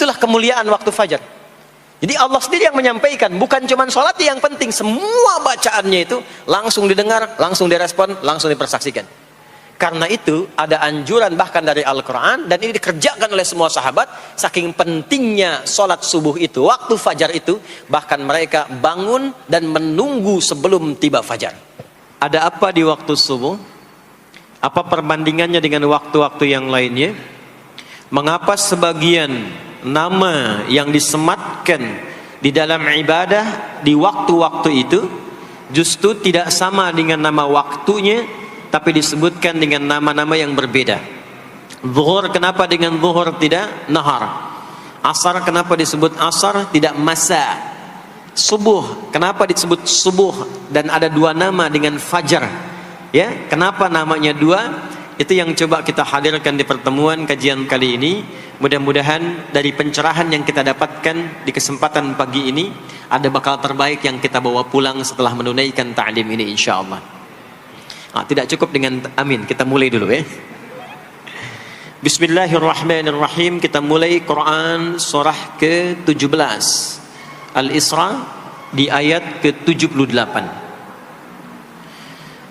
Itulah kemuliaan waktu fajar. Jadi Allah sendiri yang menyampaikan, bukan cuma sholat yang penting, semua bacaannya itu langsung didengar, langsung direspon, langsung dipersaksikan. Karena itu ada anjuran bahkan dari Al-Quran, dan ini dikerjakan oleh semua sahabat, saking pentingnya sholat subuh itu, waktu fajar itu, bahkan mereka bangun dan menunggu sebelum tiba fajar. Ada apa di waktu subuh? Apa perbandingannya dengan waktu-waktu yang lainnya? Mengapa sebagian nama yang disematkan di dalam ibadah di waktu-waktu itu justru tidak sama dengan nama waktunya, tapi disebutkan dengan nama-nama yang berbeda? Zuhur kenapa dengan zuhur tidak nahar? Asar kenapa disebut asar tidak masa? Subuh kenapa disebut subuh dan ada dua nama dengan fajar? Ya, kenapa namanya dua? Itu yang coba kita hadirkan di pertemuan kajian kali ini. Mudah-mudahan dari pencerahan yang kita dapatkan di kesempatan pagi ini ada bakal terbaik yang kita bawa pulang setelah menunaikan ta'lim ini insyaallah. Tidak cukup dengan amin, kita mulai dulu ya. Bismillahirrahmanirrahim. Kita mulai Quran surah ke-17 Al-Isra di ayat ke-78.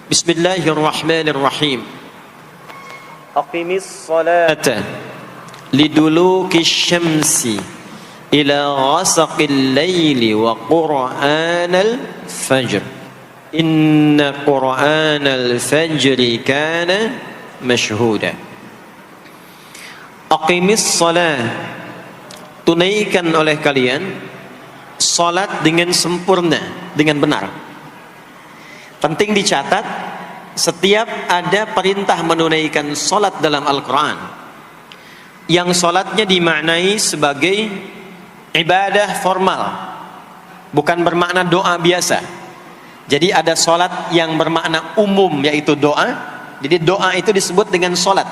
Bismillahirrahmanirrahim. Aqimis salata liduluki syamsi ila ghasaqil layli wa qur'anal fajr inna qur'anal fajri kana mashhuda. Aqimis salat, tunaikan oleh kalian salat dengan sempurna, dengan benar. Penting dicatat, setiap ada perintah menunaikan solat dalam Al-Quran, yang solatnya dimaknai sebagai ibadah formal, bukan bermakna doa biasa. Jadi ada solat yang bermakna umum, yaitu doa. Jadi doa itu disebut dengan solat.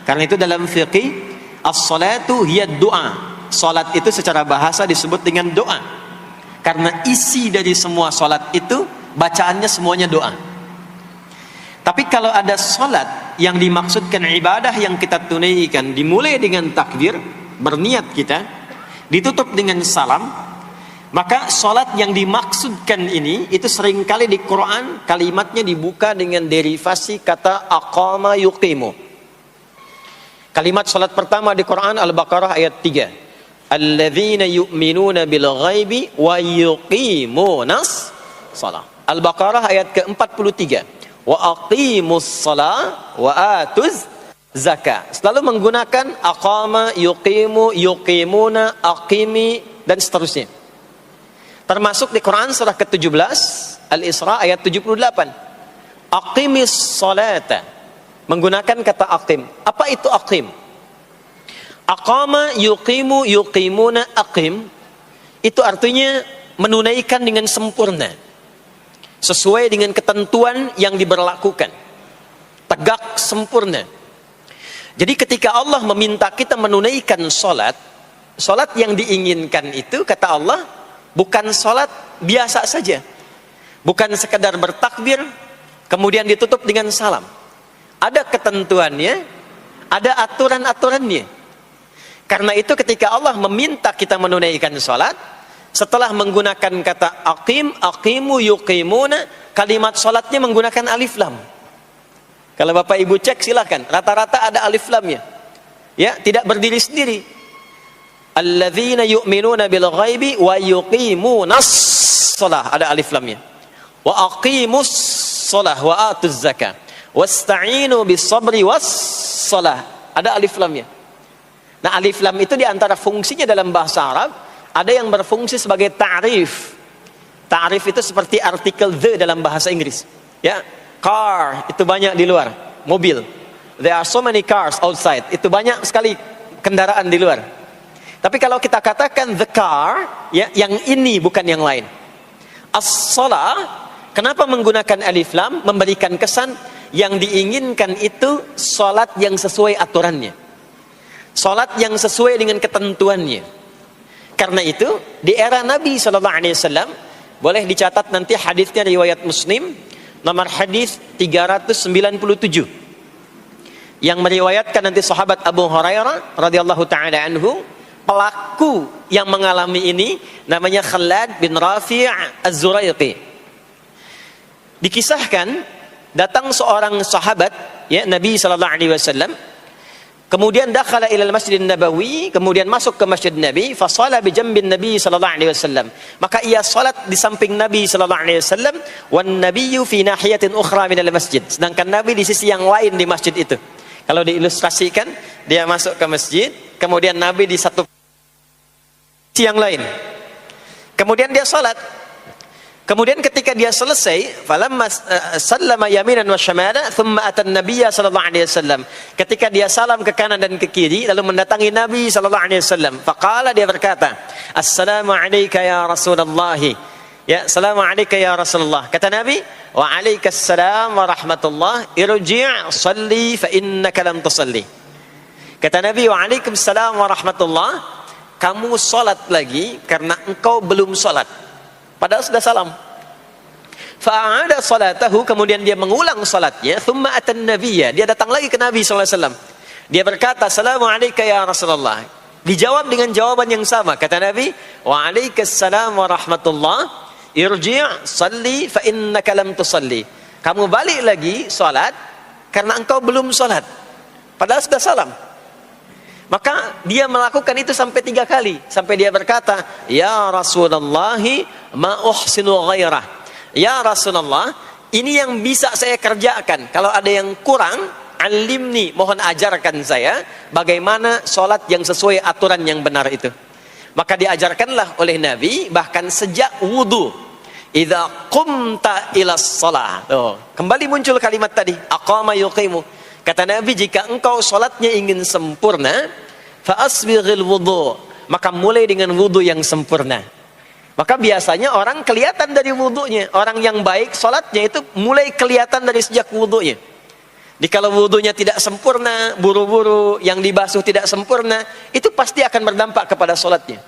Karena itu dalam fiqih, as-salatu hiya doa. Solat itu secara bahasa disebut dengan doa. Karena isi dari semua solat itu, bacaannya semuanya doa. Tapi kalau ada solat yang dimaksudkan ibadah yang kita tunaikan, dimulai dengan takbir, berniat kita, ditutup dengan salam, maka solat yang dimaksudkan ini, itu seringkali di Quran kalimatnya dibuka dengan derivasi kata aqama yuqimu. Kalimat solat pertama di Quran Al-Baqarah ayat 3. Alladzina yu'minuna bil ghaibi wa yuqimunas shalah. Al-Baqarah ayat ke-43. Wa aqimus shalah wa atuz zakah. Selalu menggunakan aqama, yuqimu, yuqimuna, aqimi dan seterusnya. Termasuk di Quran surah ke-17 Al-Isra ayat 78. Aqimis salata, menggunakan kata aqim. Apa itu aqim? Aqama, yuqimu, yuqimuna, aqim, itu artinya menunaikan dengan sempurna, sesuai dengan ketentuan yang diberlakukan, tegak sempurna. Jadi ketika Allah meminta kita menunaikan solat, solat yang diinginkan itu kata Allah bukan solat biasa saja, bukan sekadar bertakbir kemudian ditutup dengan salam. Ada ketentuannya, ada aturan-aturannya. Karena itu ketika Allah meminta kita menunaikan solat, setelah menggunakan kata aqim, aqimu, yuqimuna, kalimat salatnya menggunakan alif lam. Kalau Bapak Ibu cek silakan, rata-rata ada alif lamnya. Ya, tidak berdiri sendiri. Alladzina yu'minuna bil ghaibi wa yuqimunas shalah, ada alif lamnya. Wa aqimus shalah wa atuz zakah. Wasta'inu bis sabri was shalah, ada alif lamnya. Nah, alif lam itu di antara fungsinya dalam bahasa Arab, ada yang berfungsi sebagai ta'rif. Ta'rif itu seperti artikel the dalam bahasa Inggris. Ya, car itu banyak di luar, mobil. There are so many cars outside. Itu banyak sekali kendaraan di luar. Tapi kalau kita katakan the car, ya, yang ini bukan yang lain. As-shalah, kenapa menggunakan alif lam? Memberikan kesan yang diinginkan itu salat yang sesuai aturannya, salat yang sesuai dengan ketentuannya. Karena itu di era Nabi SAW, boleh dicatat nanti hadisnya riwayat Muslim, nomor hadis 397, yang meriwayatkan nanti sahabat Abu Hurairah radhiyallahu taala anhu, Pelaku yang mengalami ini namanya Khalad bin Rafi' Az-Zuraiqi. Dikisahkan datang seorang sahabat ya Nabi sallallahu alaihi wasallam, kemudian dakhala ila al-Masjid Nabawi, kemudian masuk ke Masjid Nabi, fa shala bi jambin Nabi sallallahu alaihi wasallam. Maka ia salat di samping Nabi sallallahu alaihi wasallam, wan nabiyyu fi nahiyatin ukhra min al-masjid. Sedangkan Nabi di sisi yang lain di masjid itu. Kalau diilustrasikan, dia masuk ke masjid, kemudian Nabi di satu sisi yang lain. Kemudian dia salat. Kemudian ketika dia selesai, falamma sallama yaminan wa shamala, thumma atan nabiyya sallallahu alaihi wasallam. Ketika dia salam ke kanan dan ke kiri, lalu mendatangi Nabi sallallahu alaihi wasallam. Faqala, dia berkata, "Assalamu alayka ya Rasulullah." Ya, "Assalamu alayka ya Rasulullah." Kata Nabi, "Wa alaikassalam wa rahmatullah. Irji' shalli fa innaka lam tusalli." Kata Nabi, "Wa alaikassalam wa rahmatullah." Kamu salat lagi karena engkau belum salat. Padahal sudah salam. Fa'ada salatahu, kemudian dia mengulang salatnya. Thumma atan nabiyya, dia datang lagi ke Nabi sallallahu alaihi wasallam. Dia berkata, "Assalamu alayka ya Rasulullah." Dijawab dengan jawaban yang sama. Kata Nabi, "Wa alaikassalam wa rahmatullah. Irji' salli fa innaka lam tusalli." Kamu balik lagi salat karena engkau belum salat. Padahal sudah salam. Maka dia melakukan itu sampai 3 kali. Sampai dia berkata, "Ya Rasulullah, ma uhsinu ghairah." Ya Rasulullah, ini yang bisa saya kerjakan. Kalau ada yang kurang, alimni, mohon ajarkan saya bagaimana sholat yang sesuai aturan yang benar itu. Maka diajarkanlah oleh Nabi, bahkan sejak wudu. Idza qumta ila shalah. Kembali muncul kalimat tadi, aqama yuqimu. Kata Nabi, jika engkau sholatnya ingin sempurna, fa asbighil wudu, maka mulai dengan wudu yang sempurna. Maka biasanya orang kelihatan dari wudunya. Orang yang baik sholatnya itu mulai kelihatan dari sejak wudunya. Jadi kalau wudunya tidak sempurna, buru-buru, yang dibasuh tidak sempurna, itu pasti akan berdampak kepada sholatnya.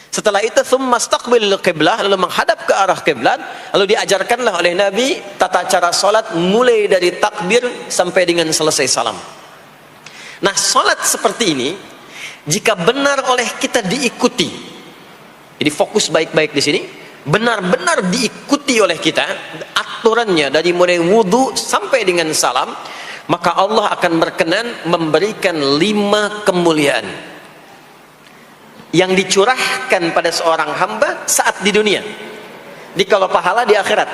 Setelah itu, thumma istaqbilil qiblah, lalu menghadap ke arah kiblat, lalu diajarkanlah oleh Nabi tata cara sholat mulai dari takbir sampai dengan selesai salam. Nah, sholat seperti ini, jika benar oleh kita diikuti, jadi fokus baik-baik di sini, benar-benar diikuti oleh kita, aturannya dari mulai wudu sampai dengan salam, maka Allah akan berkenan memberikan 5 kemuliaan yang dicurahkan pada seorang hamba saat di dunia. Jadi kalau pahala di akhirat,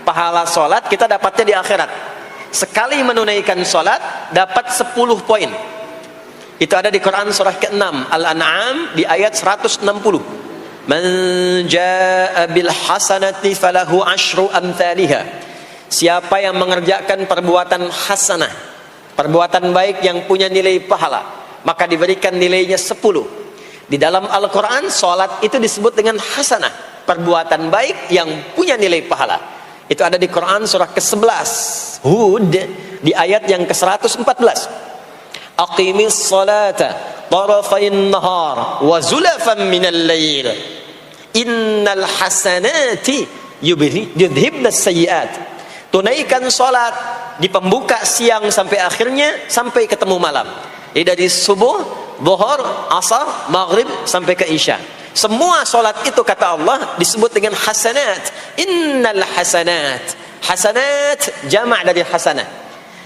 pahala sholat kita dapatnya di akhirat. Sekali menunaikan sholat dapat 10 poin. Itu ada di Quran surah ke-6 Al-An'am di ayat 160. Man jaa bil hasanati falahu asyru amthaliha. Siapa yang mengerjakan perbuatan hasanah, perbuatan baik yang punya nilai pahala, maka diberikan nilainya 10. Di dalam Al-Quran, sholat itu disebut dengan hasanah, perbuatan baik yang punya nilai pahala. Itu ada di Quran surah ke-11 Hud di ayat yang ke-114. Aqimis salata tarafayn nahar wa zulafan minal lail innal hasanati yudhibna sayyiat. Tunaikan sholat di pembuka siang sampai akhirnya, sampai ketemu malam. Jadi dari subuh, zuhur, asar, maghrib sampai ke isya. Semua solat itu kata Allah disebut dengan hasanat. Innal hasanat. Hasanat jamak dari hasanah.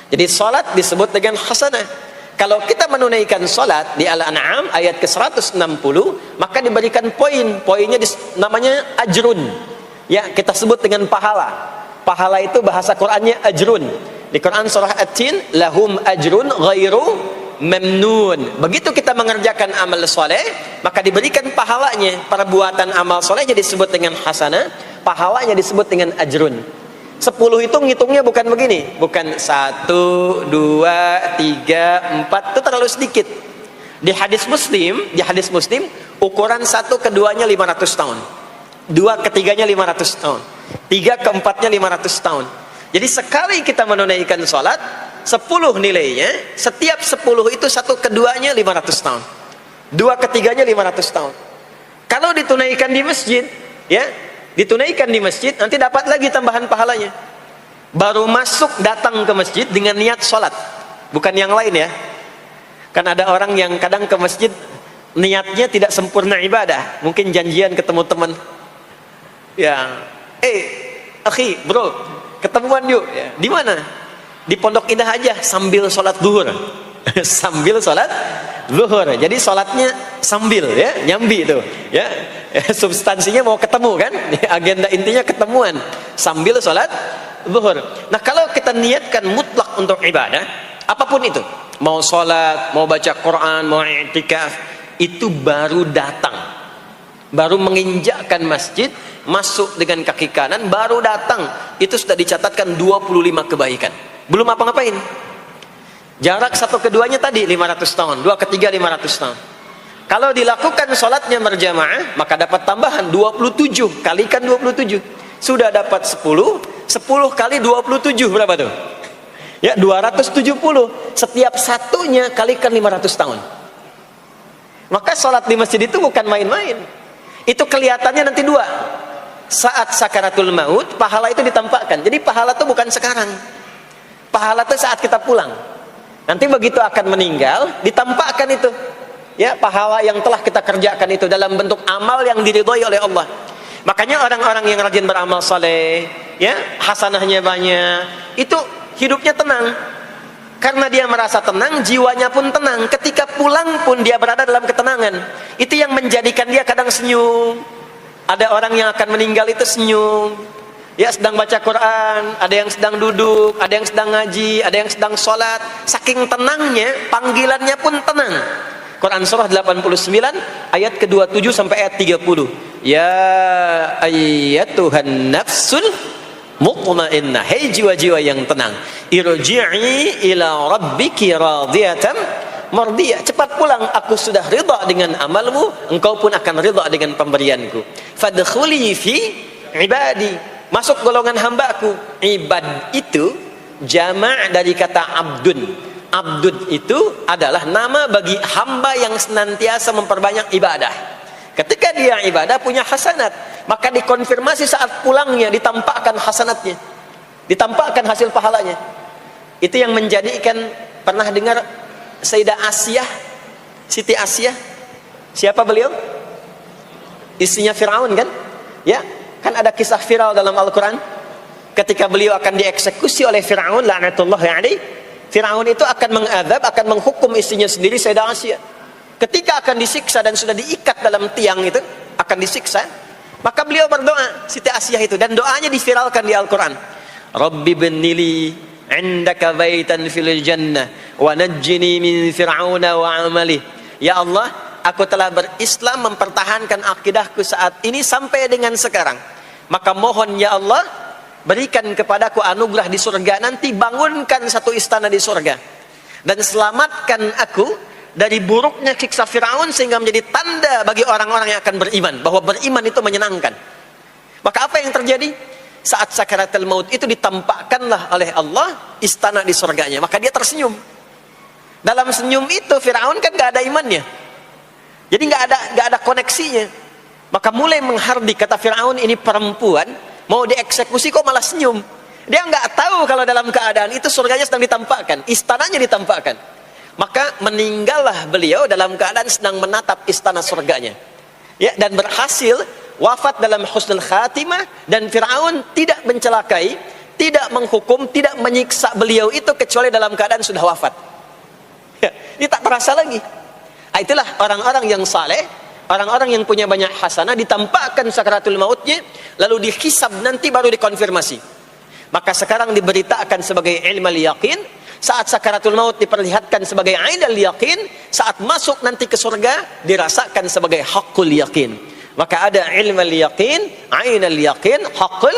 Jadi solat disebut dengan hasanah. Kalau kita menunaikan solat di Al-An'am ayat ke-160, maka diberikan poin. Poinnya namanya ajrun. Ya, kita sebut dengan pahala. Pahala itu bahasa Qur'annya ajrun. Di Quran surah At-Tin, lahum ajrun ghairu memnun. Begitu kita mengerjakan amal soleh, maka diberikan pahalanya. Perbuatan amal solehnya disebut dengan hasanah, pahalanya disebut dengan ajrun. 10 itu ngitungnya bukan begini, bukan 1, 2, 3, 4, itu terlalu sedikit. Di hadis Muslim, ukuran 1 keduanya 500 tahun, 2 ketiganya 500 tahun, 3 keempatnya 500 tahun. Jadi sekali kita menunaikan sholat, 10 nilainya, setiap 10 itu 1 keduanya 500 tahun, 2 ketiganya 500 tahun. Kalau ditunaikan di masjid, ya, ditunaikan di masjid, nanti dapat lagi tambahan pahalanya. Baru masuk datang ke masjid dengan niat sholat, bukan yang lain ya. Kan ada orang yang kadang ke masjid niatnya tidak sempurna ibadah, mungkin janjian ketemu teman, ya, akhi, bro, ketemuan yuk, ya. Di mana? Di Pondok Indah aja, sambil sholat zuhur. Sambil sholat zuhur, jadi sholatnya sambil, ya, nyambi itu, ya. Substansinya mau ketemu kan, agenda intinya ketemuan sambil sholat zuhur. Nah, kalau kita niatkan mutlak untuk ibadah, apapun itu, mau sholat, mau baca Quran, mau i'tikaf, itu baru datang, baru menginjakkan masjid, masuk dengan kaki kanan, baru datang, itu sudah dicatatkan 25 kebaikan, belum apa-ngapain. Jarak satu keduanya tadi 500 tahun, dua ketiga 500 tahun. Kalau dilakukan sholatnya berjamaah, maka dapat tambahan 27, kalikan 27, sudah dapat 10 kali 27 berapa tuh? Ya, 270. Setiap satunya kalikan 500 tahun. Maka sholat di masjid itu bukan main-main. Itu kelihatannya nanti dua. Saat sakaratul maut, pahala itu ditampakkan. Jadi pahala itu bukan sekarang. Pahala itu saat kita pulang. Nanti begitu akan meninggal, ditampakkan itu. Ya, pahala yang telah kita kerjakan itu dalam bentuk amal yang diridhoi oleh Allah. Makanya orang-orang yang rajin beramal saleh, ya, hasanahnya banyak, itu hidupnya tenang. Karena dia merasa tenang, jiwanya pun tenang. Ketika pulang pun dia berada dalam ketenangan. Itu yang menjadikan dia kadang senyum. Ada orang yang akan meninggal itu senyum. Ya, sedang baca Quran, ada yang sedang duduk, ada yang sedang ngaji, ada yang sedang sholat. Saking tenangnya, panggilannya pun tenang. Quran surah 89 ayat ke-27 sampai ayat 30. Ya ayyatuhan nafsul mutmainnah, hei jiwa-jiwa yang tenang, irji'i ila rabbiki radiyatan mardiyah, cepat pulang, aku sudah ridha dengan amalmu, engkau pun akan ridha dengan pemberianku. Fadkhuli fi ibadi, masuk golongan hambaku. Ibad itu jama' dari kata abdun. Abdun itu adalah nama bagi hamba yang senantiasa memperbanyak ibadah. Ketika dia ibadah punya hasanat, maka dikonfirmasi saat pulangnya, ditampakkan hasanatnya, ditampakkan hasil pahalanya. Itu yang menjadikan, pernah dengar Sayyidah Asyah, Siti Asyah? Siapa beliau? Istrinya Fir'aun kan? Ya, kan ada kisah viral dalam Al-Quran. Ketika beliau akan dieksekusi oleh Fir'aun, la'natullahi alaihi, Fir'aun itu akan mengadab, akan menghukum istrinya sendiri, Sayyidah Asyah. Ketika akan disiksa dan sudah diikat dalam tiang itu, akan disiksa, maka beliau berdoa, Siti Asyah itu, dan doanya diviralkan di Al-Quran. Rabbi bnili indaka baitan fil jannah wa najjini min fir'auna wa amalih. Ya Allah, aku telah berislam, mempertahankan akidahku saat ini sampai dengan sekarang. Maka mohon ya Allah, berikan kepadaku anugerah di surga nanti, bangunkan satu istana di surga, dan selamatkan aku dari buruknya siksa Fir'aun, sehingga menjadi tanda bagi orang-orang yang akan beriman, bahwa beriman itu menyenangkan. Maka apa yang terjadi? Saat sakaratul maut itu ditampakkanlah oleh Allah istana di surganya, maka dia tersenyum. Dalam senyum itu Fir'aun kan gak ada imannya, jadi gak ada koneksinya. Maka mulai menghardik, kata Fir'aun, ini perempuan mau dieksekusi kok malah senyum. Dia nggak tahu kalau dalam keadaan itu surganya sedang ditampakkan, istananya ditampakkan. Maka meninggallah beliau dalam keadaan sedang menatap istana surganya, ya, dan berhasil wafat dalam husnul khatimah. Dan Fir'aun tidak mencelakai, tidak menghukum, tidak menyiksa beliau itu kecuali dalam keadaan sudah wafat, ya, ini tak terasa lagi. Nah, itulah orang-orang yang saleh, orang-orang yang punya banyak hasanah, ditampakkan sakaratul mautnya, lalu dihisab, nanti baru dikonfirmasi. Maka sekarang diberitakan sebagai ilmal yaqin, saat sakaratul maut diperlihatkan sebagai ainal yaqin, saat masuk nanti ke surga dirasakan sebagai haqqul yaqin. Maka ada ilmal yaqin, ainal yaqin, haqqul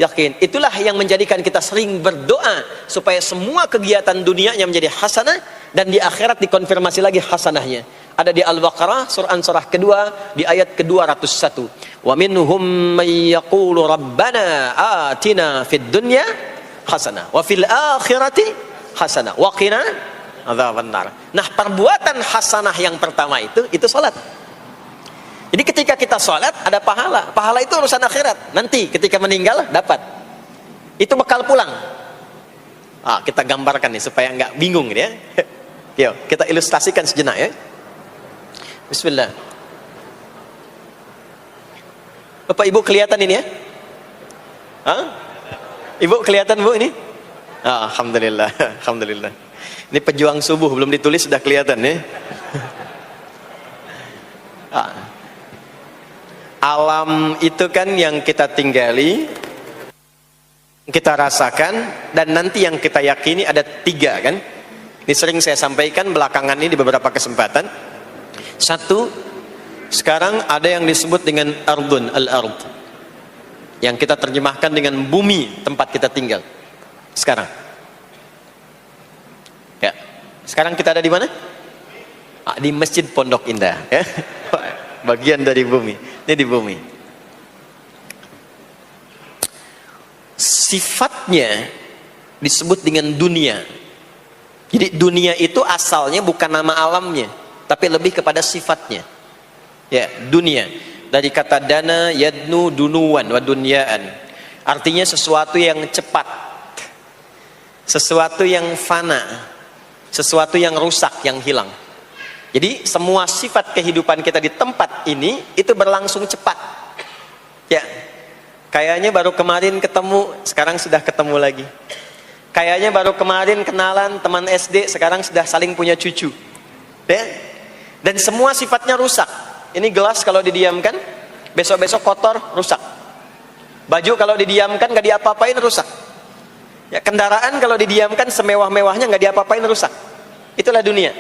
yaqin. Itulah yang menjadikan kita sering berdoa supaya semua kegiatan dunianya menjadi hasanah, dan di akhirat dikonfirmasi lagi hasanahnya. Ada di Al-Baqarah surah kedua di ayat ke-201. Wa minhum may yaqulu rabbana atina fid dunya hasanah wa fil akhirati hasanah wa qina adzabannar. Nah, perbuatan hasanah yang pertama itu salat. Jadi ketika kita salat ada pahala. Pahala itu urusan akhirat. Nanti ketika meninggal dapat. Itu bekal pulang. Kita gambarkan nih supaya enggak bingung ya. Yuk, kita ilustrasikan sejenak ya. Bismillah. Bapak Ibu kelihatan ini ya? Hah? Ibu kelihatan Bu ini? Ah, alhamdulillah, alhamdulillah. Ini pejuang subuh belum ditulis sudah kelihatan ya. Alam itu kan yang kita tinggali, kita rasakan, dan nanti yang kita yakini ada 3 kan. Ini sering saya sampaikan belakangan ini di beberapa kesempatan. 1, sekarang ada yang disebut dengan ardun, al-ard, yang kita terjemahkan dengan bumi tempat kita tinggal sekarang. Ya, sekarang kita ada di mana? Di Masjid Pondok Indah ya. Bagian dari bumi. Ini di bumi. Sifatnya disebut dengan dunia. Jadi dunia itu asalnya bukan nama alamnya, tapi lebih kepada sifatnya. Ya, dunia. Dari kata dana, yadnu, dunuan, wa dunyaan. Artinya sesuatu yang cepat, sesuatu yang fana, sesuatu yang rusak, yang hilang. Jadi semua sifat kehidupan kita di tempat ini itu berlangsung cepat. Ya, kayaknya baru kemarin ketemu, sekarang sudah ketemu lagi. Kayaknya baru kemarin kenalan teman SD, sekarang sudah saling punya cucu. Ya? Dan semua sifatnya rusak. Ini gelas kalau didiamkan, besok-besok kotor, rusak. Baju kalau didiamkan nggak diapa-apain, rusak. Ya, kendaraan kalau didiamkan semewah-mewahnya nggak diapa-apain, rusak. Itulah dunia.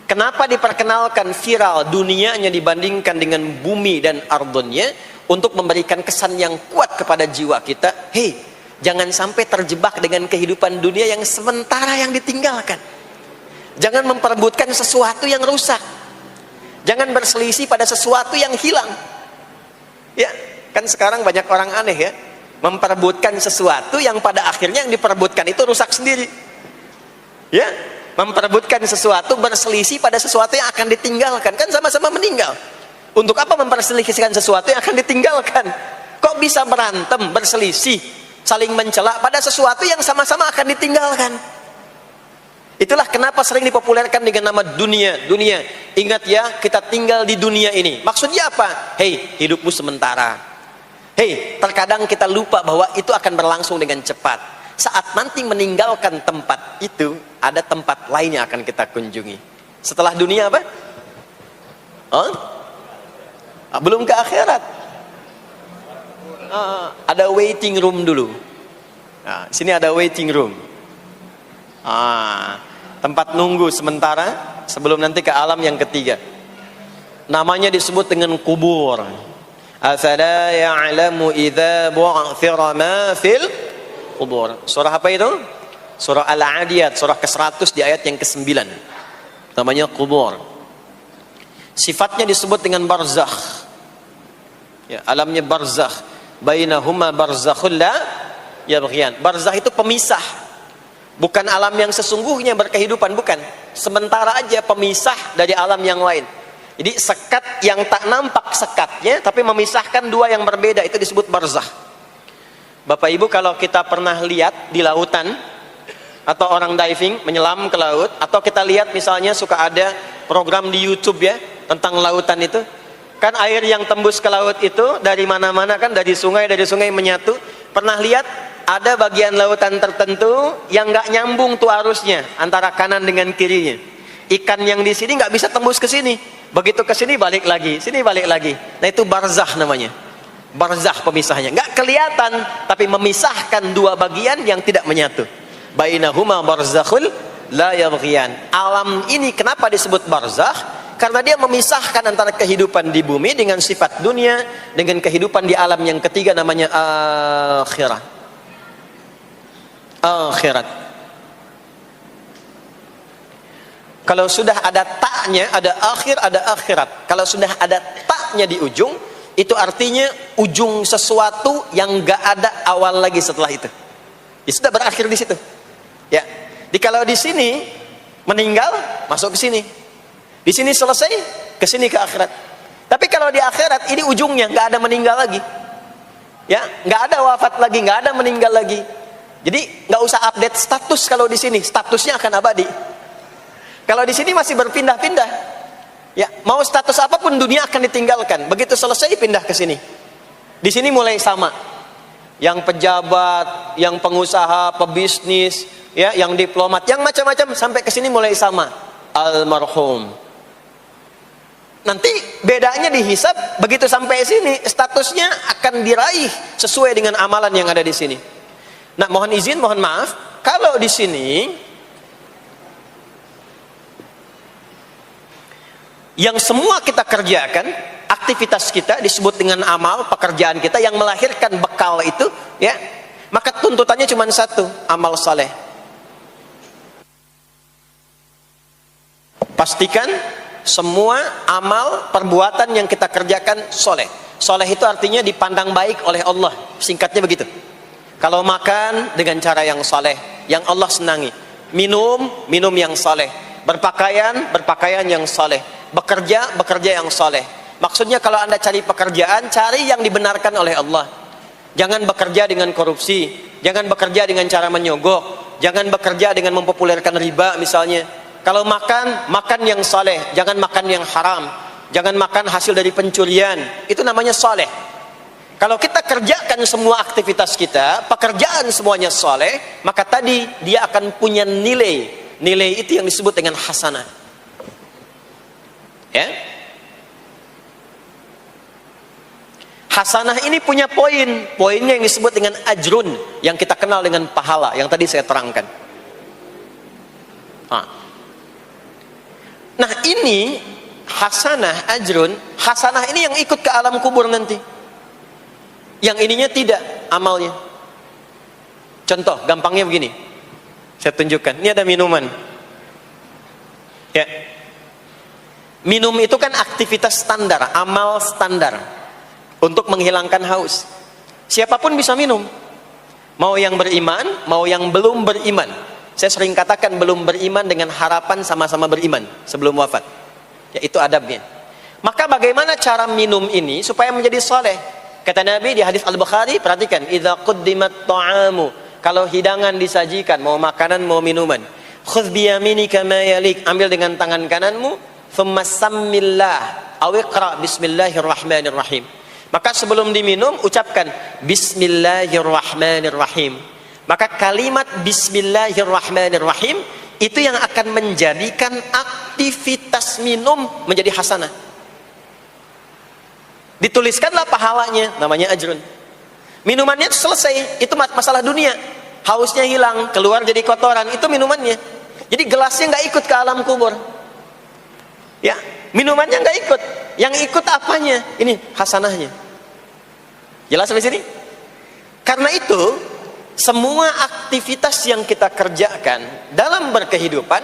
Kenapa diperkenalkan viral dunianya dibandingkan dengan bumi dan ardonnya? Untuk memberikan kesan yang kuat kepada jiwa kita. Hei, jangan sampai terjebak dengan kehidupan dunia yang sementara yang ditinggalkan. Jangan memperebutkan sesuatu yang rusak. Jangan berselisih pada sesuatu yang hilang. Ya, kan sekarang banyak orang aneh ya, memperebutkan sesuatu yang pada akhirnya yang diperebutkan itu rusak sendiri. Ya, memperebutkan sesuatu, berselisih pada sesuatu yang akan ditinggalkan, kan sama-sama meninggal. Untuk apa memperselisihkan sesuatu yang akan ditinggalkan? Kok bisa berantem, berselisih, saling mencela pada sesuatu yang sama-sama akan ditinggalkan? Itulah kenapa sering dipopulerkan dengan nama dunia. Dunia, ingat ya, kita tinggal di dunia ini. Maksudnya apa? Hei, hidupmu sementara. Hei, terkadang kita lupa bahwa itu akan berlangsung dengan cepat. Saat nanti meninggalkan tempat itu, ada tempat lain yang akan kita kunjungi. Setelah dunia apa? Belum ke akhirat. Ada waiting room dulu. Nah, sini ada waiting room. Tempat nunggu sementara sebelum nanti ke alam yang ketiga. Namanya disebut dengan kubur. Afala ya'lamu idza bu'thira ma fil kubur. Surah apa itu? Surah Al-Adiyat, surah ke-100 di ayat yang ke-9. Namanya kubur. Sifatnya disebut dengan barzakh. Ya, alamnya barzakh. Bainahuma barzakhul la yabghiyan. Barzakh itu pemisah. Bukan alam yang sesungguhnya berkehidupan, bukan. Sementara aja pemisah dari alam yang lain. Jadi sekat yang tak nampak sekatnya, tapi memisahkan dua yang berbeda, itu disebut barzakh. Bapak Ibu, kalau kita pernah lihat di lautan, atau orang diving, menyelam ke laut, atau kita lihat misalnya suka ada program di YouTube ya, tentang lautan itu, kan air yang tembus ke laut itu, dari mana-mana kan, dari sungai menyatu. Pernah lihat? Ada bagian lautan tertentu yang nggak nyambung tuh arusnya antara kanan dengan kirinya. Ikan yang di sini nggak bisa tembus ke sini. Begitu ke sini balik lagi, sini balik lagi. Nah itu barzakh namanya. Barzakh pemisahnya. Nggak kelihatan, tapi memisahkan dua bagian yang tidak menyatu. Bainahuma barzakhul la yabghiyan. Alam ini kenapa disebut barzakh? Karena dia memisahkan antara kehidupan di bumi dengan sifat dunia dengan kehidupan di alam yang ketiga namanya akhirat. Akhirat. Kalau sudah ada taknya, ada akhir, ada akhirat. Kalau sudah ada taknya di ujung, itu artinya ujung sesuatu yang gak ada awal lagi setelah itu. Ya sudah berakhir di situ. Ya. Jadi kalau di sini meninggal, masuk ke sini. Di sini selesai, ke sini ke akhirat. Tapi kalau di akhirat ini ujungnya gak ada meninggal lagi. Ya, gak ada wafat lagi, gak ada meninggal lagi. Jadi nggak usah update status kalau di sini, statusnya akan abadi. Kalau di sini masih berpindah-pindah. Ya, mau status apapun dunia akan ditinggalkan. Begitu selesai pindah ke sini. Di sini mulai sama. Yang pejabat, yang pengusaha, pebisnis, ya, yang diplomat, yang macam-macam sampai ke sini mulai sama. Almarhum. Nanti bedanya dihisab, begitu sampai sini statusnya akan diraih sesuai dengan amalan yang ada di sini. Nah, mohon izin, mohon maaf, kalau di sini yang semua kita kerjakan, aktivitas kita disebut dengan amal, pekerjaan kita yang melahirkan bekal itu, ya, maka tuntutannya cuma satu, amal saleh. Pastikan semua amal perbuatan yang kita kerjakan soleh. Soleh itu artinya dipandang baik oleh Allah, singkatnya begitu. Kalau makan dengan cara yang soleh, yang Allah senangi. Minum yang soleh. Berpakaian yang soleh. Bekerja yang soleh. Maksudnya kalau Anda cari pekerjaan, cari yang dibenarkan oleh Allah. Jangan bekerja dengan korupsi, jangan bekerja dengan cara menyogok, jangan bekerja dengan mempopulerkan riba misalnya. Kalau makan yang soleh, jangan makan yang haram, jangan makan hasil dari pencurian, itu namanya soleh. Kalau kita kerjakan semua aktivitas kita, pekerjaan semuanya soleh, maka tadi dia akan punya nilai. Nilai itu yang disebut dengan hasanah. Ya. Hasanah ini punya poinnya yang disebut dengan ajrun, yang kita kenal dengan pahala, yang tadi saya terangkan. Nah ini hasanah, ajrun, hasanah ini yang ikut ke alam kubur nanti. Yang ininya tidak amalnya. Contoh gampangnya begini, saya tunjukkan. Ini ada minuman. Ya. Minum itu kan aktivitas standar, amal standar untuk menghilangkan haus. Siapapun bisa minum. Mau yang beriman, mau yang belum beriman. Saya sering katakan belum beriman dengan harapan sama-sama beriman sebelum wafat. Ya, itu adabnya. Maka bagaimana cara minum ini supaya menjadi soleh? Kata Nabi di hadis Al-Bukhari, perhatikan, idza quddimat ta'amu, kalau hidangan disajikan, mau makanan mau minuman, khudh bi yaminika ma yalik, ambil dengan tangan kananmu, thumma sammillah aw iqra bismillahirrahmanirrahim. Maka sebelum diminum ucapkan bismillahirrahmanirrahim. Maka kalimat bismillahirrahmanirrahim itu yang akan menjadikan aktivitas minum menjadi hasanah. Dituliskanlah pahalanya, namanya ajrun. Minumannya selesai, itu masalah dunia. Hausnya hilang, keluar jadi kotoran, itu minumannya. Jadi gelasnya nggak ikut ke alam kubur. Ya, minumannya nggak ikut. Yang ikut apanya? Ini hasanahnya. Jelas sampai sini? Karena itu, semua aktivitas yang kita kerjakan dalam berkehidupan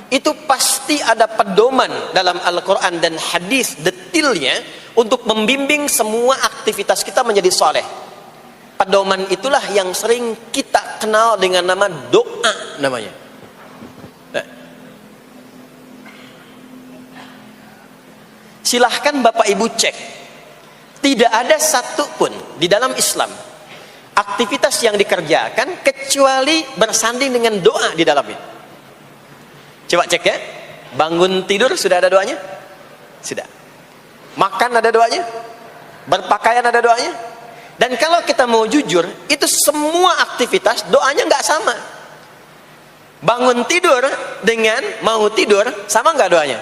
itu pasti ada pedoman dalam Al-Quran dan hadis detailnya untuk membimbing semua aktivitas kita menjadi soleh. Pedoman itulah yang sering kita kenal dengan nama doa namanya. Silahkan Bapak Ibu cek, tidak ada satupun di dalam Islam aktivitas yang dikerjakan kecuali bersanding dengan doa di dalamnya. Coba cek ya, bangun tidur sudah ada doanya? Sudah. Makan ada doanya? Berpakaian ada doanya? Dan kalau kita mau jujur, itu semua aktivitas doanya nggak sama. Bangun tidur dengan mau tidur sama nggak doanya?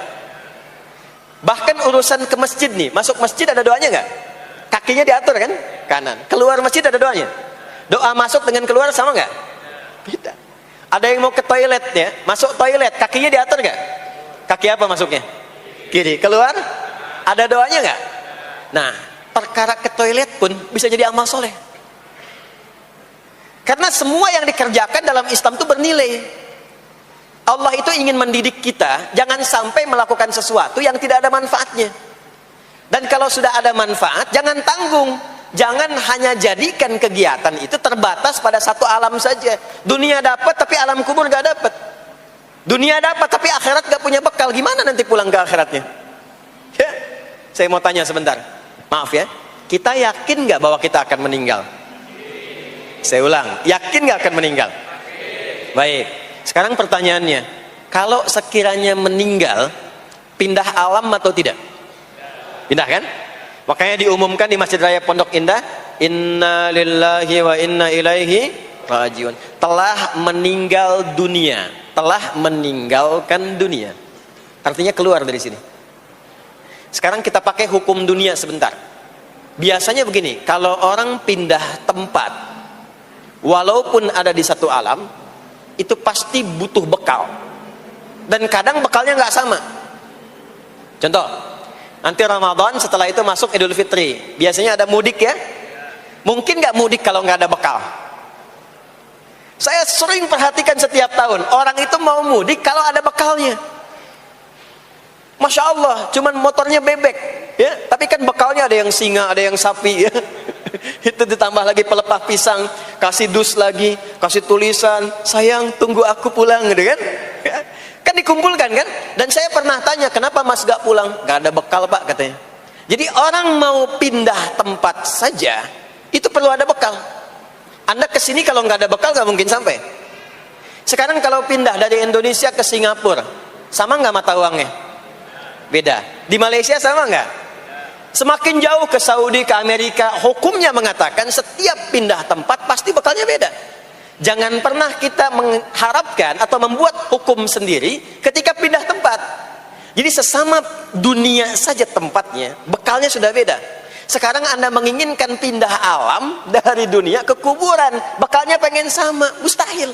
Bahkan urusan ke masjid nih, masuk masjid ada doanya nggak? Kakinya diatur kan? Kanan. Keluar masjid ada doanya. Doa masuk dengan keluar sama nggak? Beda. Ada yang mau ke toilet ya, masuk toilet, kakinya diatur nggak? Kaki apa masuknya? Kiri. Keluar? Ada doanya nggak? Nah, perkara ke toilet pun bisa jadi amal soleh. Karena semua yang dikerjakan dalam Islam itu bernilai. Allah itu ingin mendidik kita, jangan sampai melakukan sesuatu yang tidak ada manfaatnya. Dan kalau sudah ada manfaat, jangan tanggung. Jangan hanya jadikan kegiatan itu terbatas pada satu alam saja. Dunia dapat tapi alam kubur gak dapat. Dunia dapat tapi akhirat gak punya bekal. Gimana nanti pulang ke akhiratnya? Ya, saya mau tanya sebentar. Maaf ya, kita yakin gak bahwa kita akan meninggal? Saya ulang, yakin gak akan meninggal? Baik, sekarang pertanyaannya, kalau sekiranya meninggal, pindah alam atau tidak? Pindah kan? Makanya diumumkan di Masjid Raya Pondok Indah, inna lillahi wa inna ilaihi rajiun. Telah meninggal dunia, telah meninggalkan dunia. Artinya keluar dari sini. Sekarang kita pakai hukum dunia sebentar. Biasanya begini, kalau orang pindah tempat, walaupun ada di satu alam, itu pasti butuh bekal. Dan kadang bekalnya nggak sama. Contoh, nanti Ramadan, setelah itu masuk Idul Fitri. Biasanya ada mudik ya. Mungkin nggak mudik kalau nggak ada bekal. Saya sering perhatikan setiap tahun, orang itu mau mudik kalau ada bekalnya. Masya Allah, cuman motornya bebek, ya. Tapi kan bekalnya ada yang singa, ada yang sapi, ya. Itu ditambah lagi pelepah pisang, kasih dus lagi, kasih tulisan, sayang tunggu aku pulang, gitu kan? Ya. Kan dikumpulkan kan? Dan saya pernah tanya, kenapa mas gak pulang? Gak ada bekal pak katanya. Jadi orang mau pindah tempat saja, itu perlu ada bekal. Anda kesini kalau nggak ada bekal nggak mungkin sampai. Sekarang kalau pindah dari Indonesia ke Singapura, sama nggak mata uangnya? Beda. Di Malaysia sama nggak? Semakin jauh ke Saudi, ke Amerika, hukumnya mengatakan setiap pindah tempat pasti bekalnya beda. Jangan pernah kita mengharapkan atau membuat hukum sendiri ketika pindah tempat. Jadi sesama dunia saja tempatnya, bekalnya sudah beda. Sekarang Anda menginginkan pindah alam dari dunia ke kuburan, bekalnya pengen sama, mustahil.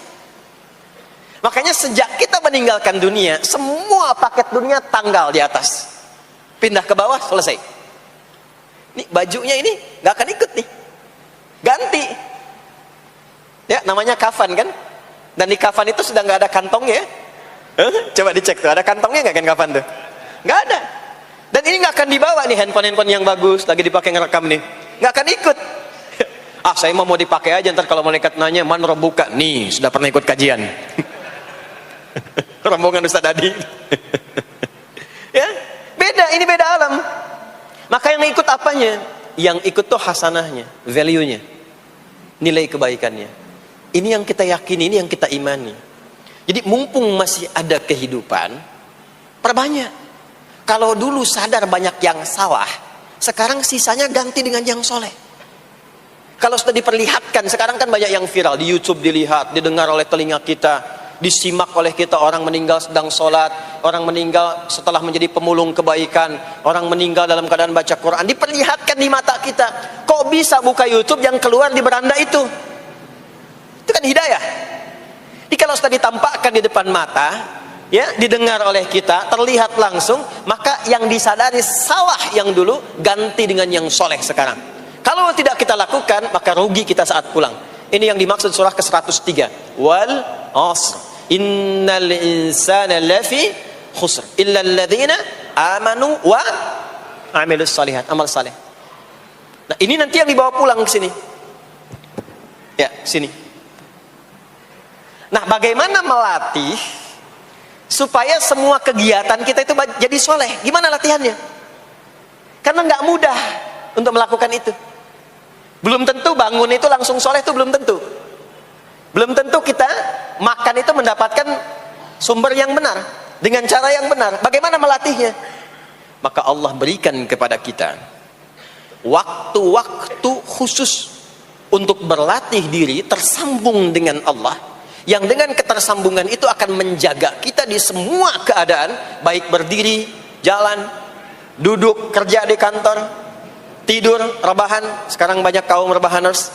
Makanya sejak kita meninggalkan dunia, semua paket dunia tanggal di atas. Pindah ke bawah, selesai. Nih bajunya ini nggak akan ikut nih. Ganti. Ya, namanya kafan kan? Dan di kafan itu sudah nggak ada kantongnya. Coba dicek tuh, ada kantongnya nggak kan kafan tuh? Nggak ada. Dan ini nggak akan dibawa nih handphone yang bagus, lagi dipakai ngerekam nih. Nggak akan ikut. Ah, saya mau dipakai aja, ntar kalau malaikat nanya, man robuka? Nih, sudah pernah ikut kajian. Rombongan Ustaz Adi. Ya, beda, ini beda alam. Maka yang ikut apanya? Yang ikut tuh hasanahnya, value-nya, nilai kebaikannya. Ini yang kita yakini, ini yang kita imani. Jadi mumpung masih ada kehidupan, perbanyak. Kalau dulu sadar banyak yang salah, sekarang sisanya ganti dengan yang soleh. Kalau sudah diperlihatkan, sekarang kan banyak yang viral, di YouTube dilihat, didengar oleh telinga kita, disimak oleh kita, orang meninggal sedang sholat, orang meninggal setelah menjadi pemulung kebaikan, orang meninggal dalam keadaan baca Quran, diperlihatkan di mata kita. Kok bisa buka YouTube yang keluar di beranda itu? Itu kan hidayah. Jadi kalau sudah ditampakkan di depan mata, ya, didengar oleh kita, terlihat langsung, maka yang disadari salah yang dulu ganti dengan yang soleh sekarang. Kalau tidak kita lakukan, maka rugi kita saat pulang. Ini yang dimaksud surah ke-103. Wal asr. Innal insana lafi khusr illa alladhina amanu wa amilus salihat, amal saleh. Nah, ini nanti yang dibawa pulang ke sini. Ya, sini. Nah, bagaimana melatih supaya semua kegiatan kita itu jadi soleh? Gimana latihannya? Karena nggak mudah untuk melakukan itu. Belum tentu bangun itu langsung soleh, itu belum tentu. Belum tentu kita makan itu mendapatkan sumber yang benar, dengan cara yang benar. Bagaimana melatihnya? Maka Allah berikan kepada kita waktu-waktu khusus untuk berlatih diri tersambung dengan Allah, yang dengan ketersambungan itu akan menjaga kita di semua keadaan, baik berdiri, jalan, duduk, kerja di kantor, tidur, rebahan. Sekarang banyak kaum rebahaners,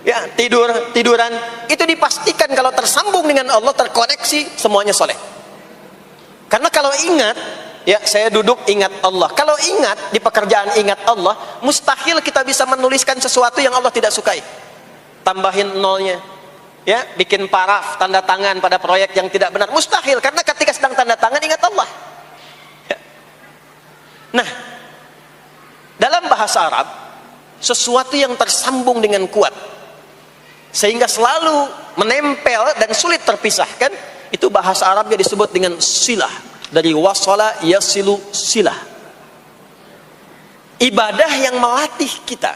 ya, tiduran, itu dipastikan kalau tersambung dengan Allah, terkoneksi, semuanya soleh. Karena kalau ingat, ya, saya duduk ingat Allah. Kalau ingat di pekerjaan ingat Allah, mustahil kita bisa menuliskan sesuatu yang Allah tidak sukai. Tambahin nolnya, ya, bikin paraf, tanda tangan pada proyek yang tidak benar, mustahil. Karena ketika sedang tanda tangan ingat Allah. Ya. Nah, dalam bahasa Arab, sesuatu yang tersambung dengan kuat, sehingga selalu menempel dan sulit terpisahkan, itu bahasa Arabnya disebut dengan silah. Dari wasala yasilu silah. Ibadah yang melatih kita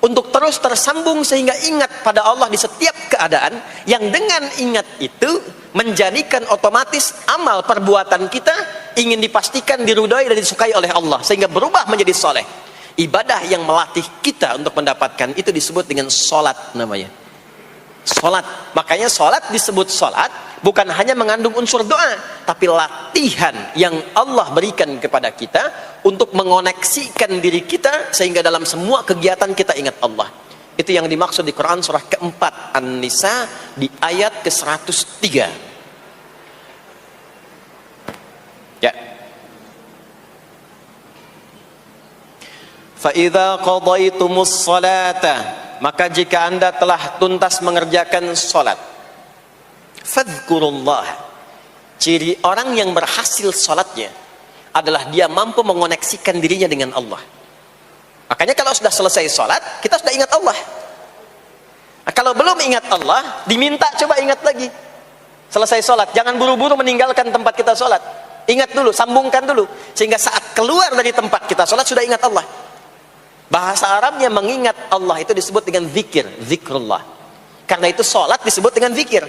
untuk terus tersambung sehingga ingat pada Allah di setiap keadaan, yang dengan ingat itu menjadikan otomatis amal perbuatan kita ingin dipastikan diridhai dan disukai oleh Allah sehingga berubah menjadi soleh. Ibadah yang melatih kita untuk mendapatkan itu disebut dengan solat namanya. Solat. Makanya solat disebut solat bukan hanya mengandung unsur doa, tapi latihan yang Allah berikan kepada kita untuk mengoneksikan diri kita sehingga dalam semua kegiatan kita ingat Allah. Itu yang dimaksud di Quran surah keempat An-Nisa di ayat ke-103. Ya. Fa idza qadaitumus salata, maka jika Anda telah tuntas mengerjakan salat, fadhkurullah. Ciri orang yang berhasil salatnya adalah dia mampu mengoneksikan dirinya dengan Allah. Makanya kalau sudah selesai salat, kita sudah ingat Allah. Nah, kalau belum ingat Allah, diminta coba ingat lagi. Selesai salat, jangan buru-buru meninggalkan tempat kita salat. Ingat dulu, sambungkan dulu sehingga saat keluar dari tempat kita salat sudah ingat Allah. Bahasa Arabnya mengingat Allah itu disebut dengan zikir, zikrullah. Karena itu salat disebut dengan zikir.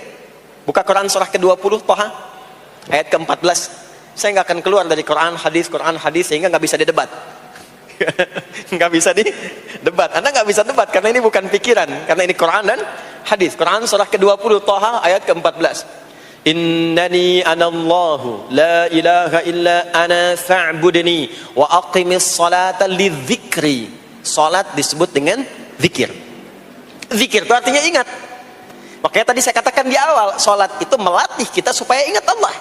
Buka Quran surah ke-20 Thaha ayat ke-14. Saya nggak akan keluar dari Quran hadis sehingga nggak bisa didebat. Nggak bisa didebat. Anda nggak bisa debat karena ini bukan pikiran, karena ini Quran dan hadis. Quran surah ke-20 Thaha ayat ke-14. Innani anallahu la ilaha illa ana fa'budni wa aqimis salata lidzikri. Salat disebut dengan zikir. Zikir itu artinya ingat. Makanya tadi saya katakan di awal, salat itu melatih kita supaya ingat Allah.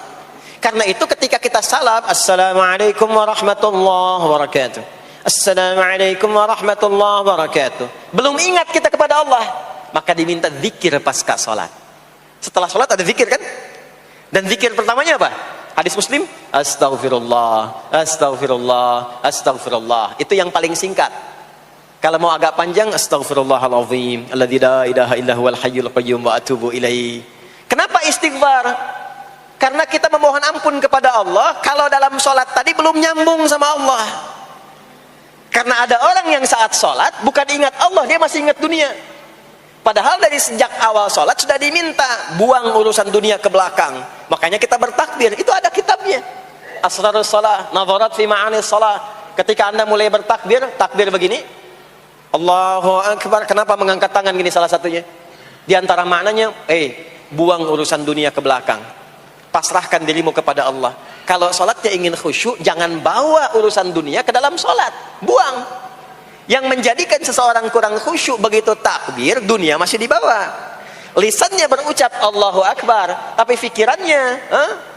Karena itu ketika kita salam, assalamualaikum warahmatullahi wabarakatuh, assalamualaikum warahmatullahi wabarakatuh, belum ingat kita kepada Allah, maka diminta zikir pasca salat. Setelah salat ada zikir kan? Dan zikir pertamanya apa? Hadis Muslim, astaghfirullah, astaghfirullah, astaghfirullah. Itu yang paling singkat. Kalau mau agak panjang, astaghfirullahalazim, alladzi la ilaha illa huwal hayyul qayyum wa atubu ilaihi. Kenapa istighfar? Karena kita memohon ampun kepada Allah kalau dalam sholat tadi belum nyambung sama Allah. Karena ada orang yang saat sholat bukan ingat Allah, dia masih ingat dunia. Padahal dari sejak awal sholat sudah diminta buang urusan dunia ke belakang. Makanya kita bertakbir, itu ada kitabnya. Asrarus shalah, nadharat fi ma'anis shalah. Ketika Anda mulai bertakbir, takbir begini, Allahu Akbar. Kenapa mengangkat tangan gini salah satunya? Di antara maknanya, buang urusan dunia ke belakang. Pasrahkan dirimu kepada Allah. Kalau sholatnya ingin khusyuk, jangan bawa urusan dunia ke dalam sholat. Buang. Yang menjadikan seseorang kurang khusyuk begitu takbir, dunia masih dibawa. Lisannya berucap Allahu Akbar, tapi pikirannya,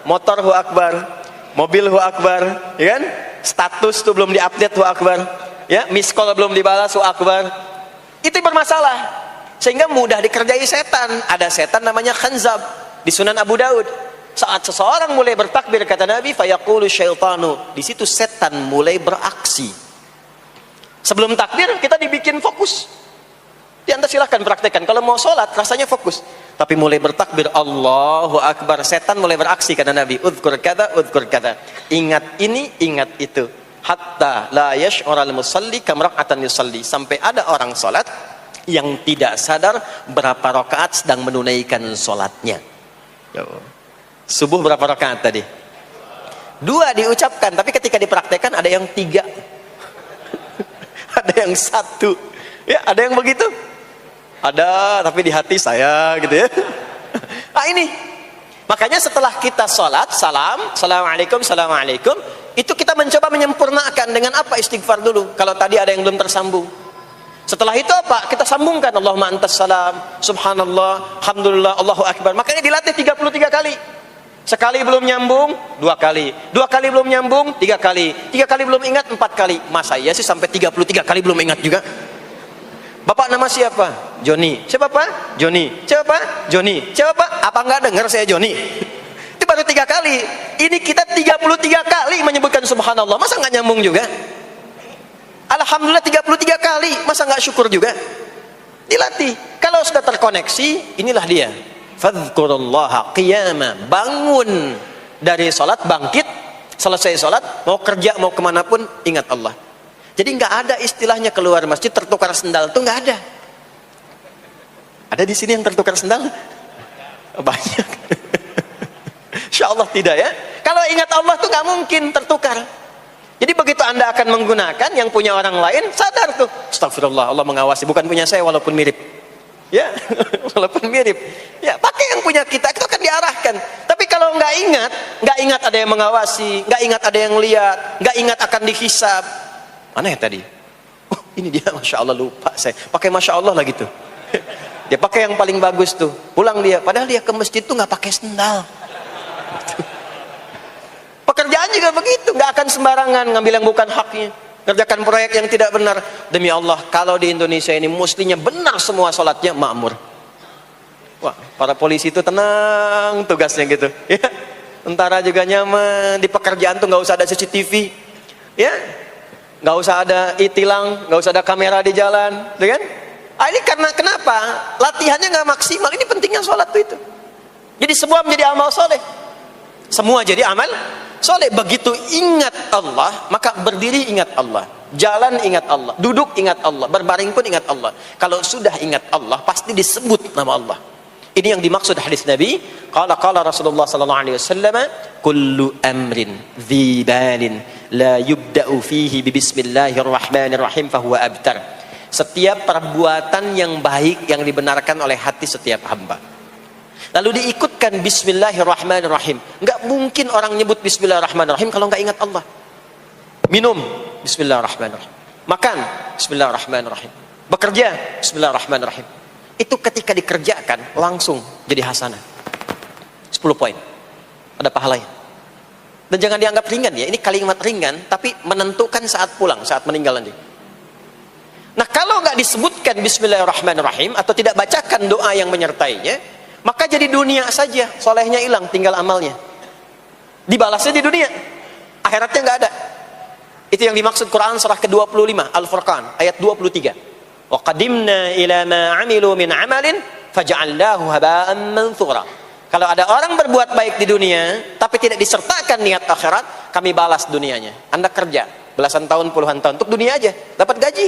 motor hu akbar, mobil hu akbar, ya kan? Status tuh belum diupdate hu akbar. Ya, miss call belum dibalas, akbar. Itu bermasalah. Sehingga mudah dikerjai setan. Ada setan namanya khanzab di Sunan Abu Daud. Saat seseorang mulai bertakbir kata Nabi, fayaqulu syaitanu, di situ setan mulai beraksi. Sebelum takbir kita dibikin fokus. Anda silahkan praktekkan. Kalau mau sholat rasanya fokus. Tapi mulai bertakbir Allahu Akbar, setan mulai beraksi kata Nabi. Udhkur kada, udhkur kada. Ingat ini, ingat itu. Hatta la yash'ural musalli kamra'atan yusalli, sampai ada orang salat yang tidak sadar berapa rakaat sedang menunaikan salatnya. Subuh berapa rakaat tadi? 2 diucapkan, tapi ketika dipraktekkan ada yang 3. Ada yang 1. Ya, ada yang begitu. Ada, tapi di hati saya gitu ya. Nah ini. Makanya setelah kita salat, salam, assalamualaikum, assalamualaikum, itu kita mencoba menyempurnakan dengan apa? Istighfar dulu. Kalau tadi ada yang belum tersambung. Setelah itu apa? Kita sambungkan. Allahumma antas salam, subhanallah, alhamdulillah, Allahu Akbar. Makanya dilatih 33 kali. Sekali belum nyambung, 2 kali. 2 kali belum nyambung, 3 kali. 3 kali belum ingat, 4 kali. Masa iya sih sampai 33 kali belum ingat juga? Bapak nama siapa? Joni. Siapa Pak? Joni. Siapa Pak? Joni. Siapa Pak? Apa enggak dengar saya Joni? Itu baru 3 kali. Ini kita 33 kali menyebutkan subhanallah. Masa enggak nyambung juga? Alhamdulillah 33 kali. Masa enggak syukur juga? Dilatih. Kalau sudah terkoneksi, inilah dia. Fadhkurullaha qiyama. Bangun dari salat, bangkit. Selesai salat, mau kerja, mau kemanapun, ingat Allah. Jadi nggak ada istilahnya keluar masjid tertukar sendal, tuh nggak ada. Ada di sini yang tertukar sendal? Banyak. Insya Allah tidak ya. Kalau ingat Allah tuh nggak mungkin tertukar. Jadi begitu Anda akan menggunakan yang punya orang lain, sadar tuh, astagfirullah, Allah mengawasi, bukan punya saya walaupun mirip. Ya, walaupun mirip. Ya, pakai yang punya kita, itu akan diarahkan. Tapi kalau nggak ingat ada yang mengawasi, nggak ingat ada yang lihat, nggak ingat akan dihisab. Mana ya tadi? Oh, ini dia, masya Allah lupa saya. Pakai masya Allah lah gitu. Dia pakai yang paling bagus tuh. Pulang dia, padahal dia ke masjid tuh nggak pakai sendal. Pekerjaan juga begitu, nggak akan sembarangan ngambil yang bukan haknya, kerjakan proyek yang tidak benar. Demi Allah, kalau di Indonesia ini muslinya benar semua sholatnya, makmur. Wah, para polisi itu tenang tugasnya gitu. Ya, tentara juga nyaman. Di pekerjaan tuh nggak usah ada CCTV, ya, nggak usah ada e-tilang, nggak usah ada kamera di jalan, gitu kan? Ah, ini karena kenapa? Latihannya nggak maksimal. Ini pentingnya sholat tuh itu. Jadi semua menjadi amal soleh. Semua jadi amal soleh. Begitu ingat Allah, maka berdiri ingat Allah, jalan ingat Allah, duduk ingat Allah, berbaring pun ingat Allah. Kalau sudah ingat Allah, pasti disebut nama Allah. Ini yang dimaksud hadis Nabi. Qala Rasulullah sallallahu alaihi wasallam, kullu amrin dhi balin la yubda'u fihi bi bismillahirrahmanirrahim fahuwa abtar. Setiap perbuatan yang baik yang dibenarkan oleh hati setiap hamba, lalu diikutkan bismillahirrahmanirrahim. Enggak mungkin orang nyebut bismillahirrahmanirrahim kalau enggak ingat Allah. Minum, bismillahirrahmanirrahim. Makan, bismillahirrahmanirrahim. Bekerja, bismillahirrahmanirrahim. Itu ketika dikerjakan langsung jadi hasanah. 10 poin. Ada pahalanya. Dan jangan dianggap ringan ya. Ini kalimat ringan tapi menentukan saat pulang, saat meninggal nanti. Nah, kalau enggak disebutkan bismillahirrahmanirrahim atau tidak bacakan doa yang menyertainya, maka jadi dunia saja, solehnya hilang, tinggal amalnya. Dibalasnya di dunia, akhiratnya nggak ada. Itu yang dimaksud Quran surah ke-25 Al-Furqan ayat 23. Wa qadimna ila ma 'amilu min 'amalin faj'alnahu haba'an manthura. Kalau ada orang berbuat baik di dunia tapi tidak disertakan niat akhirat, kami balas dunianya. Anda kerja belasan tahun, puluhan tahun untuk dunia aja, dapat gaji,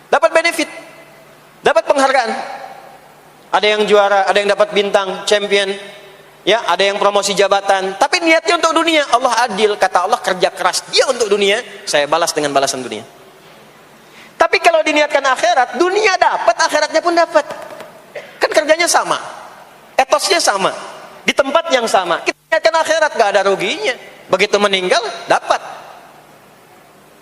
dapat benefit, dapat penghargaan. Ada yang juara, ada yang dapat bintang, champion, ya, ada yang promosi jabatan, tapi niatnya untuk dunia. Allah adil, kata Allah, kerja keras dia untuk dunia, saya balas dengan balasan dunia. Tapi kalau diniatkan akhirat, dunia dapat, akhiratnya pun dapat. Kan kerjanya sama, etosnya sama, di tempat yang sama. Kita niatkan akhirat, gak ada ruginya. Begitu meninggal, dapat.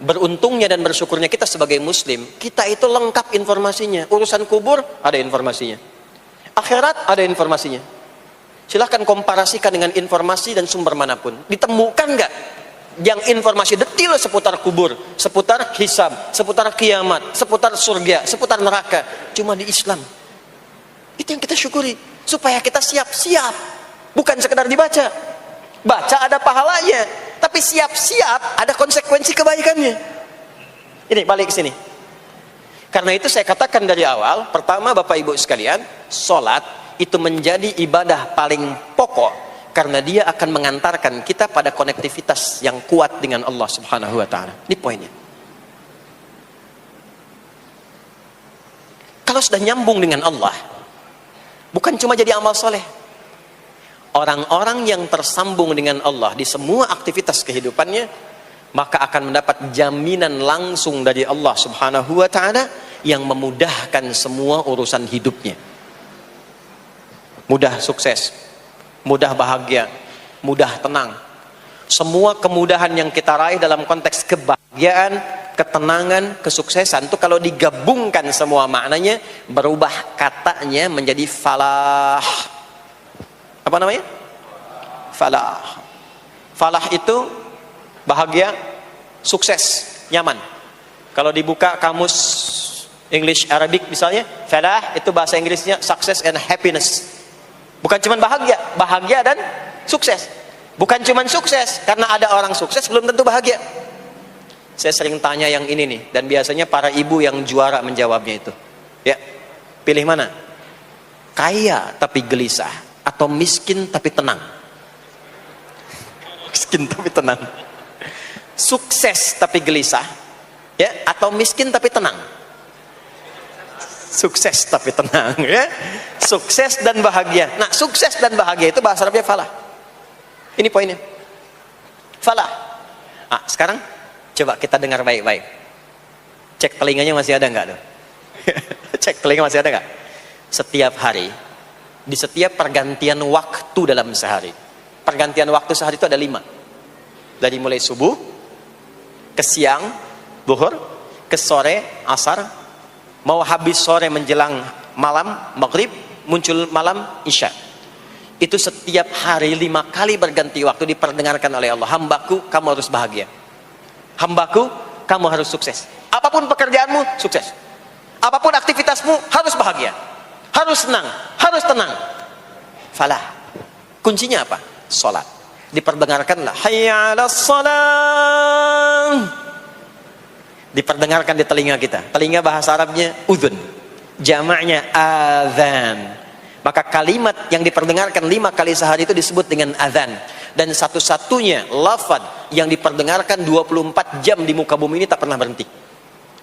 Beruntungnya dan bersyukurnya kita sebagai muslim, kita itu lengkap informasinya. Urusan kubur ada informasinya, akhirat ada informasinya. Silahkan komparasikan dengan informasi dan sumber manapun. Ditemukan nggak yang informasi detail seputar kubur, seputar hisab, seputar kiamat, seputar surga, seputar neraka? Cuma di Islam. Itu yang kita syukuri, supaya kita siap-siap. Bukan sekedar dibaca. Baca ada pahalanya, tapi siap-siap ada konsekuensi kebaikannya. Ini balik ke sini. Karena itu saya katakan dari awal, pertama Bapak Ibu sekalian, sholat itu menjadi ibadah paling pokok karena dia akan mengantarkan kita pada konektivitas yang kuat dengan Allah Subhanahu wa taala. Ini poinnya. Kalau sudah nyambung dengan Allah, bukan cuma jadi amal soleh. Orang-orang yang tersambung dengan Allah di semua aktivitas kehidupannya, maka akan mendapat jaminan langsung dari Allah Subhanahu wa taala yang memudahkan semua urusan hidupnya. Mudah sukses, mudah bahagia, mudah tenang. Semua kemudahan yang kita raih dalam konteks kebahagiaan, ketenangan, kesuksesan itu kalau digabungkan semua maknanya, berubah katanya menjadi falah. Apa namanya? Falah. Falah itu bahagia, sukses, nyaman. Kalau dibuka kamus English Arabic misalnya, falah itu bahasa Inggrisnya success and happiness. Bukan cuma bahagia, bahagia dan sukses. Bukan cuma sukses, karena ada orang sukses belum tentu bahagia. Saya sering tanya yang ini nih, dan biasanya para ibu yang juara menjawabnya itu. Ya, pilih mana? Kaya tapi gelisah, atau miskin tapi tenang? Miskin tapi tenang. Sukses tapi gelisah, ya, atau miskin tapi tenang? Sukses tapi tenang, ya. Sukses dan bahagia. Nah, sukses dan bahagia itu bahasa Arabnya falah. Ini poinnya. Falah. Sekarang coba kita dengar baik-baik. Cek telinganya masih ada nggak tuh? Cek telinga masih ada nggak? Setiap hari, di setiap pergantian waktu dalam sehari. Pergantian waktu sehari itu ada 5. Dari mulai subuh, ke siang, zuhur, ke sore, asar, mau habis sore menjelang malam, maghrib, muncul malam, isya. Itu setiap hari 5 kali berganti waktu diperdengarkan oleh Allah. Hambaku, kamu harus bahagia. Hambaku, kamu harus sukses. Apapun pekerjaanmu, sukses. Apapun aktivitasmu, harus bahagia. Harus senang, harus tenang. Falah. Kuncinya apa? Salat. Diperdengarkanlah hayya 'alas shalah. Diperdengarkan di telinga kita. Telinga bahasa Arabnya udhun. Jamaknya adzan. Maka kalimat yang diperdengarkan 5 kali sehari itu disebut dengan adzan. Dan satu-satunya lafaz yang diperdengarkan 24 jam di muka bumi ini tak pernah berhenti.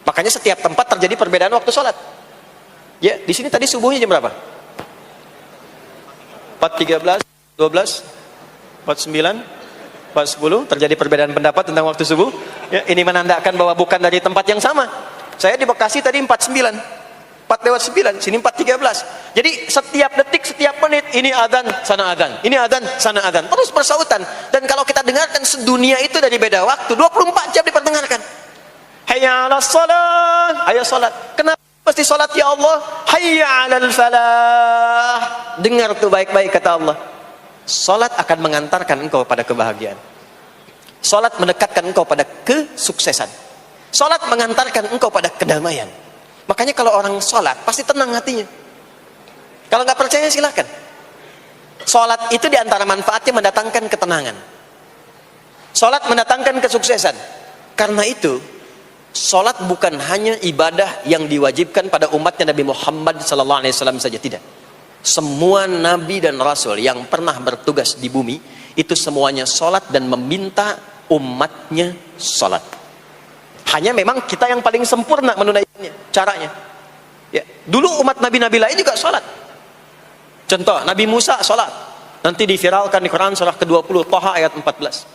Makanya setiap tempat terjadi perbedaan waktu sholat. Ya, di sini tadi subuhnya jam berapa? 4.13, 12, 49, 4.10. Terjadi perbedaan pendapat tentang waktu subuh. Ya, ini menandakan bahwa bukan dari tempat yang sama. Saya di Bekasi tadi 49, 4:09, sini 4.13. Jadi setiap detik, setiap menit, ini adzan, sana adzan, ini adzan, sana adzan, terus bersautan. Dan kalau kita dengarkan sedunia itu dari beda waktu, 24 jam diperdengarkan. Hayya 'alas shalah, ayo salat. Kenapa mesti salat ya Allah? Hayya 'alal falah. Dengar tuh baik-baik kata Allah. Salat akan mengantarkan engkau pada kebahagiaan. Salat mendekatkan engkau pada kesuksesan. Salat mengantarkan engkau pada kedamaian. Makanya kalau orang salat pasti tenang hatinya. Kalau nggak percaya silakan. Salat itu diantara manfaatnya mendatangkan ketenangan. Salat mendatangkan kesuksesan. Karena itu salat bukan hanya ibadah yang diwajibkan pada umatnya Nabi Muhammad SAW saja, tidak. Semua nabi dan rasul yang pernah bertugas di bumi itu semuanya salat dan meminta umatnya salat. Hanya memang kita yang paling sempurna menunaikannya, caranya. Ya, dulu umat nabi-nabi lain juga salat. Contoh, Nabi Musa salat. Nanti diviralkan di Quran surah ke-20 Thaha ayat 14.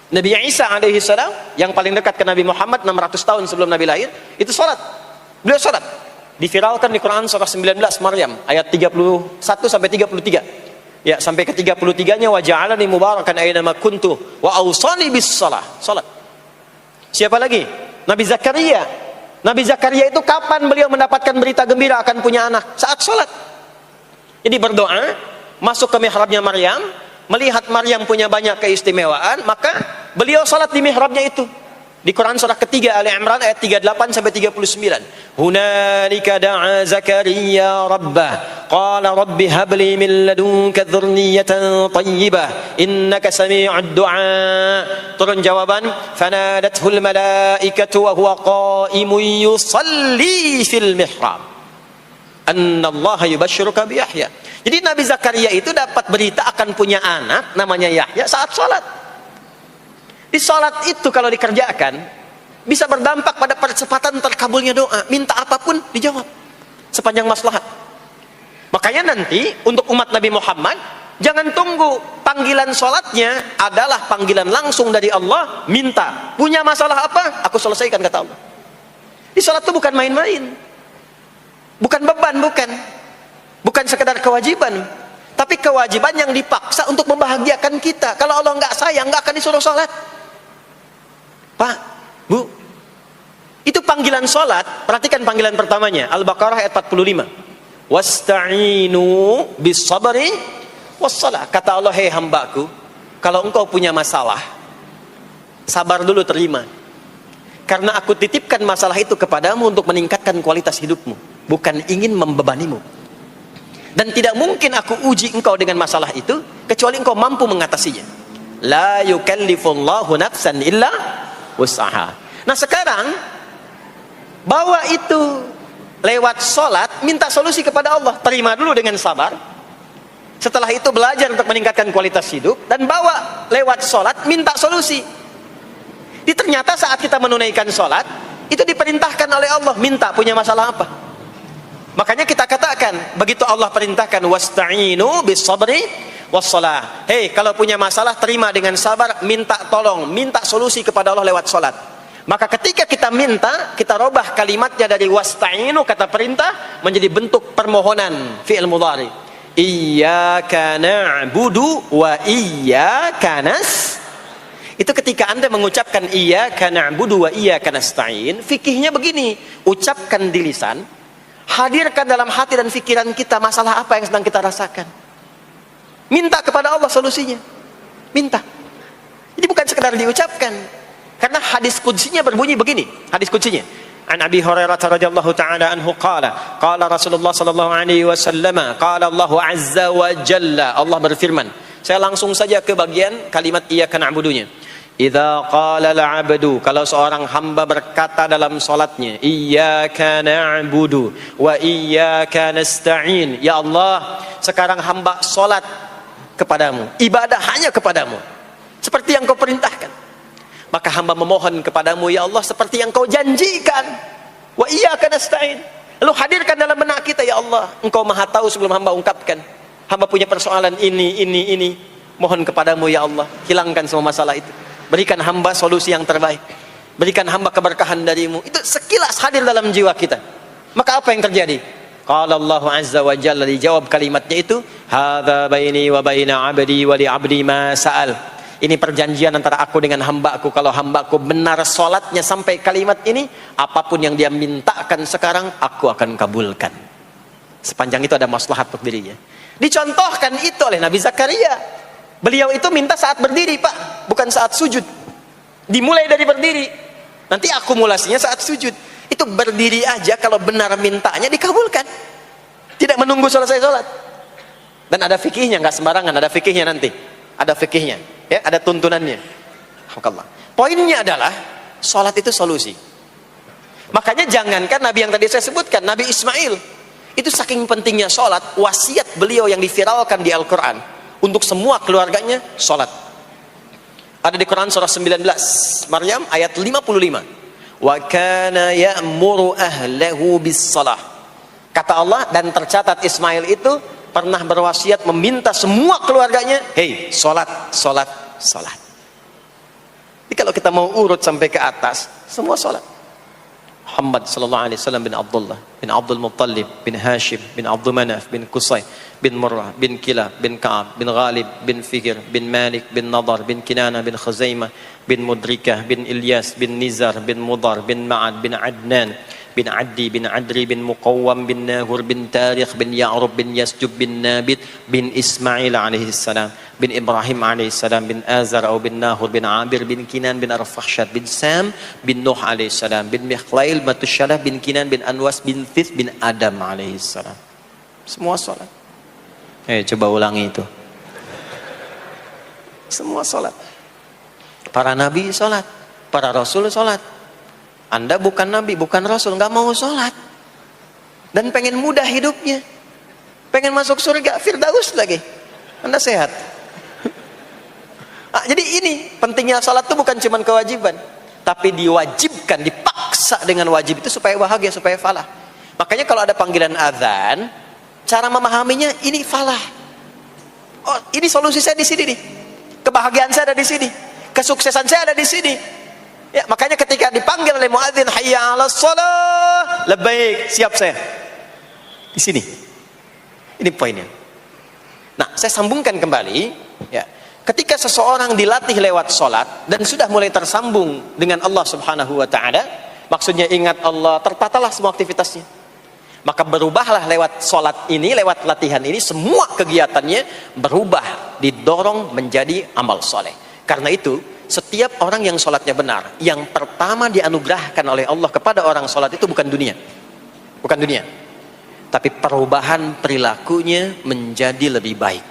Nabi Isa alaihi salam yang paling dekat ke Nabi Muhammad 600 tahun sebelum Nabi lahir, itu salat. Beliau salat. Diviralkan di Quran surah 19 Maryam ayat 31 sampai 33. Ya, sampai ke 33-nya wa ja'alani mubarakan aina ma kuntu wa awsani bis shalah. Salat. Siapa lagi? Nabi Zakaria. Nabi Zakaria itu kapan beliau mendapatkan berita gembira akan punya anak? Saat salat. Jadi berdoa, masuk ke mihrabnya Maryam, melihat Maryam punya banyak keistimewaan, maka beliau salat di mihrabnya itu. Di Quran surah ketiga Ali Imran ayat 38 sampai 39. Hunalika da'a Zakaria rabbah qala rabbi habli min ladunka dzurriyyatan thayyibah innaka sami'ud du'a. Turun jawaban, fanadathul malaikatu wa huwa qa'imun yusalli fil mihrab annallaha yubashshiruka bi Yahya. Jadi Nabi Zakaria itu dapat berita akan punya anak namanya Yahya saat salat. Di salat itu kalau dikerjakan bisa berdampak pada percepatan terkabulnya doa. Minta apapun dijawab sepanjang maslahat. Makanya nanti untuk umat Nabi Muhammad jangan tunggu, panggilan salatnya adalah panggilan langsung dari Allah. Minta, punya masalah apa? Aku selesaikan kata Allah. Di salat itu bukan main-main, bukan beban, bukan sekedar kewajiban, tapi kewajiban yang dipaksa untuk membahagiakan kita. Kalau Allah nggak sayang, nggak akan disuruh sholat. Pak, Bu, itu panggilan sholat. Perhatikan panggilan pertamanya, Al-Baqarah ayat 45. Wasta'inu bis sabri wassalah. Kata Allah, hei hambaku, kalau engkau punya masalah, sabar dulu, terima. Karena aku titipkan masalah itu kepadamu untuk meningkatkan kualitas hidupmu, bukan ingin membebanimu. Dan tidak mungkin aku uji engkau dengan masalah itu kecuali engkau mampu mengatasinya. La yukallifullahu nafsan illa wus'aha. Nah sekarang bawa itu lewat sholat, minta solusi kepada Allah. Terima dulu dengan sabar. Setelah itu belajar untuk meningkatkan kualitas hidup, dan bawa lewat sholat, minta solusi. Jadi ternyata saat kita menunaikan sholat itu diperintahkan oleh Allah, minta punya masalah apa. Makanya kita katakan, begitu Allah perintahkan wasta'inu bis sabri wassalah. Hei, kalau punya masalah terima dengan sabar, minta tolong, minta solusi kepada Allah lewat salat. Maka ketika kita minta, kita robah kalimatnya dari wasta'inu, kata perintah, menjadi bentuk permohonan, fi'il mudhari. Iyyaka na'budu wa iyyaka nas. Itu ketika Anda mengucapkan iyyaka na'budu wa iyyaka nasta'in, fikihnya begini, ucapkan di lisan, hadirkan dalam hati dan pikiran kita masalah apa yang sedang kita rasakan. Minta kepada Allah solusinya. Minta. Jadi bukan sekedar diucapkan. Karena hadis qudsinya berbunyi begini, hadis qudsinya. An Abi Hurairah radhiyallahu ta'ala anhu qala Rasulullah sallallahu alaihi wasallam qala Allah azza wa jalla, Allah berfirman. Saya langsung saja ke bagian kalimat iyyaka na'budunya. Idza qala al-'abdu, kalau seorang hamba berkata dalam salatnya, iyyaka na'budu wa iyyaka nasta'in, ya Allah, sekarang hamba salat kepadamu, ibadah hanya kepadamu, seperti yang kau perintahkan. Maka hamba memohon kepadamu, ya Allah, seperti yang kau janjikan. Wa iyyaka nasta'in. Lalu hadirkan dalam benak kita, ya Allah, engkau maha tahu sebelum hamba ungkapkan. Hamba punya persoalan ini. Mohon kepadamu, ya Allah, hilangkan semua masalah itu. Berikan hamba solusi yang terbaik. Berikan hamba keberkahan darimu. Itu sekilas hadir dalam jiwa kita. Maka apa yang terjadi? Qala Allah azza wa jalla, dijawab kalimatnya itu, hadza baini wa baina 'abdi wa li 'abdi ma sa'al. Ini perjanjian antara aku dengan hambaku. Kalau hambaku benar salatnya sampai kalimat ini, apapun yang dia mintakan sekarang, aku akan kabulkan. Sepanjang itu ada maslahat untuk dirinya. Dicontohkan itu oleh Nabi Zakaria. Beliau itu minta saat berdiri, Pak, bukan saat sujud. Dimulai dari berdiri. Nanti akumulasinya saat sujud. Itu berdiri aja kalau benar mintanya dikabulkan. Tidak menunggu selesai sholat. Dan ada fikihnya, nggak sembarangan, ada fikihnya nanti. Ada fikihnya, ya, ada tuntunannya. Alhamdulillah. Poinnya adalah sholat itu solusi. Makanya jangankan Nabi yang tadi saya sebutkan, Nabi Ismail, itu saking pentingnya sholat, wasiat beliau yang diviralkan di Al-Quran untuk semua keluarganya, sholat. Ada di Quran surah 19 Maryam ayat 55. Wa kana ya'muru ahlahu bis salah. Kata Allah, dan tercatat Ismail itu pernah berwasiat meminta semua keluarganya, hei, sholat. Jadi kalau kita mau urut sampai ke atas, semua sholat. Muhammad sallallahu alaihi wasallam bin Abdullah bin Abdul Muttalib bin Hashim bin Abdul Manaf bin Qusay bin Murrah bin Kilab bin Ka'ab bin Ghalib bin Fikir bin Malik bin Nadar bin Kinana bin Khuzaimah bin Mudrikah bin Ilyas bin Nizar bin Mudar bin Ma'ad bin Adnan bin Addi bin Adri bin Muqawwam bin Nahur bin Tarikh bin Ya'rub bin Yasjub bin Nabit bin Ismail alaihi salam bin Ibrahim alaihi salam bin Azar atau bin Nahur bin Abir bin Kinan bin Arfakhshad bin Sam bin Nuh alaihi salam bin Mikhlail Matusyalah bin Kinan bin Anwas bin Thith bin Adam alaihi salam. Semua salat. Coba ulangi itu. Semua salat. Para nabi salat, para rasul salat. Anda bukan nabi, bukan rasul, nggak mau sholat dan pengen mudah hidupnya, pengen masuk surga Firdaus lagi, Anda sehat. Jadi ini pentingnya sholat itu bukan cuma kewajiban, tapi diwajibkan, dipaksa dengan wajib itu supaya bahagia, supaya falah. Makanya kalau ada panggilan azan, cara memahaminya ini falah. Oh, ini solusi saya di sini nih, kebahagiaan saya ada di sini, kesuksesan saya ada di sini. Ya, makanya ketika dipanggil oleh muadzin, hayya 'alas shalah, labbaik, siap saya. Di sini. Ini poinnya. Nah, saya sambungkan kembali, ya. Ketika seseorang dilatih lewat salat dan sudah mulai tersambung dengan Allah Subhanahu wa taala, maksudnya ingat Allah, tertatalah semua aktivitasnya. Maka berubahlah lewat salat ini, lewat latihan ini, semua kegiatannya berubah, didorong menjadi amal soleh. Karena itu, setiap orang yang sholatnya benar, yang pertama dianugerahkan oleh Allah kepada orang sholat itu bukan dunia, tapi perubahan perilakunya menjadi lebih baik.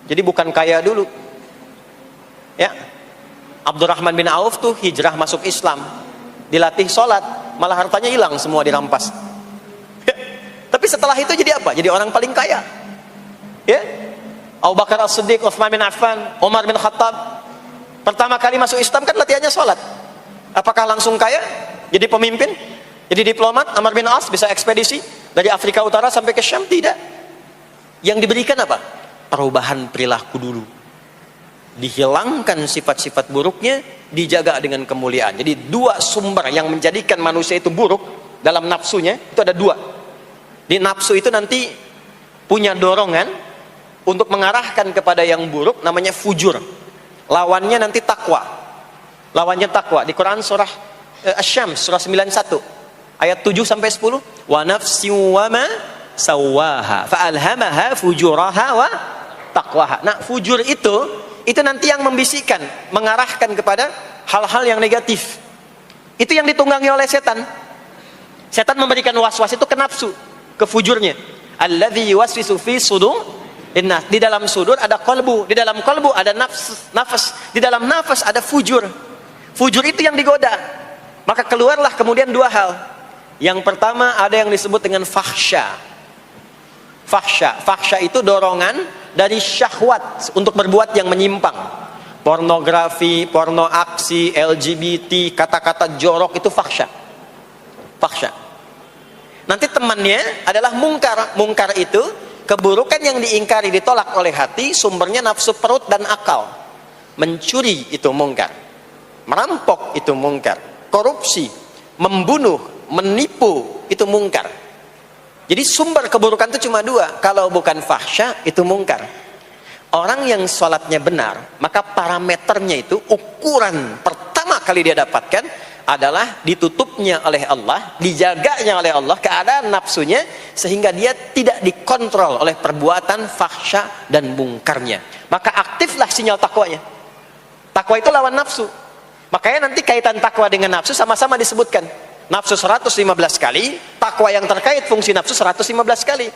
Jadi bukan kaya dulu, ya. Abdurrahman bin Auf tuh hijrah masuk Islam, dilatih sholat, malah hartanya hilang semua dirampas. Ya. Tapi setelah itu jadi apa? Jadi orang paling kaya, ya. Abu Bakar As-Siddiq, Utsman bin Affan, Umar bin Khattab, pertama kali masuk Islam kan latihannya sholat. Apakah langsung kaya? Jadi pemimpin? Jadi diplomat? Amr bin As bisa ekspedisi? Dari Afrika Utara sampai ke Syam, tidak. Yang diberikan apa? Perubahan perilaku dulu. Dihilangkan sifat-sifat buruknya, dijaga dengan kemuliaan. Jadi dua sumber yang menjadikan manusia itu buruk dalam nafsunya, itu ada dua. Di nafsu itu nanti punya dorongan untuk mengarahkan kepada yang buruk, namanya fujur. Lawannya nanti takwa. Lawannya takwa. Di Quran surah Asy-Syams surah 91 ayat 7 sampai 10, wa nafsi wa ma sawaha fa alhamaha fujuraha wa taqwaha. Nah, fujur itu nanti yang membisikkan, mengarahkan kepada hal-hal yang negatif. Itu yang ditunggangi oleh setan. Setan memberikan was-was itu ke nafsu, ke fujurnya. Alladzi yuwaswisu fi sudur innas. Di dalam sudur ada qalbu, di dalam qalbu ada nafas, di dalam nafas ada fujur. Fujur itu yang digoda. Maka keluarlah kemudian dua hal. Yang pertama ada yang disebut dengan fahsya. Fahsya itu dorongan dari syahwat untuk berbuat yang menyimpang. Pornografi, porno aksi, LGBT, kata-kata jorok, itu fahsya. Nanti temannya adalah mungkar. Mungkar itu keburukan yang diingkari, ditolak oleh hati, sumbernya nafsu perut dan akal. Mencuri itu mungkar, merampok itu mungkar, korupsi, membunuh, menipu itu mungkar. Jadi sumber keburukan itu cuma dua. Kalau bukan fahsya, itu mungkar. Orang yang sholatnya benar, maka parameternya itu, ukuran pertama kali dia dapatkan adalah ditutupnya oleh Allah, dijaganya oleh Allah keadaan nafsunya, sehingga dia tidak dikontrol oleh perbuatan fahsya dan mungkarnya. Maka aktiflah sinyal takwanya. Takwa itu lawan nafsu. Makanya nanti kaitan takwa dengan nafsu sama-sama disebutkan. Nafsu 115 kali, takwa yang terkait fungsi nafsu 115 kali.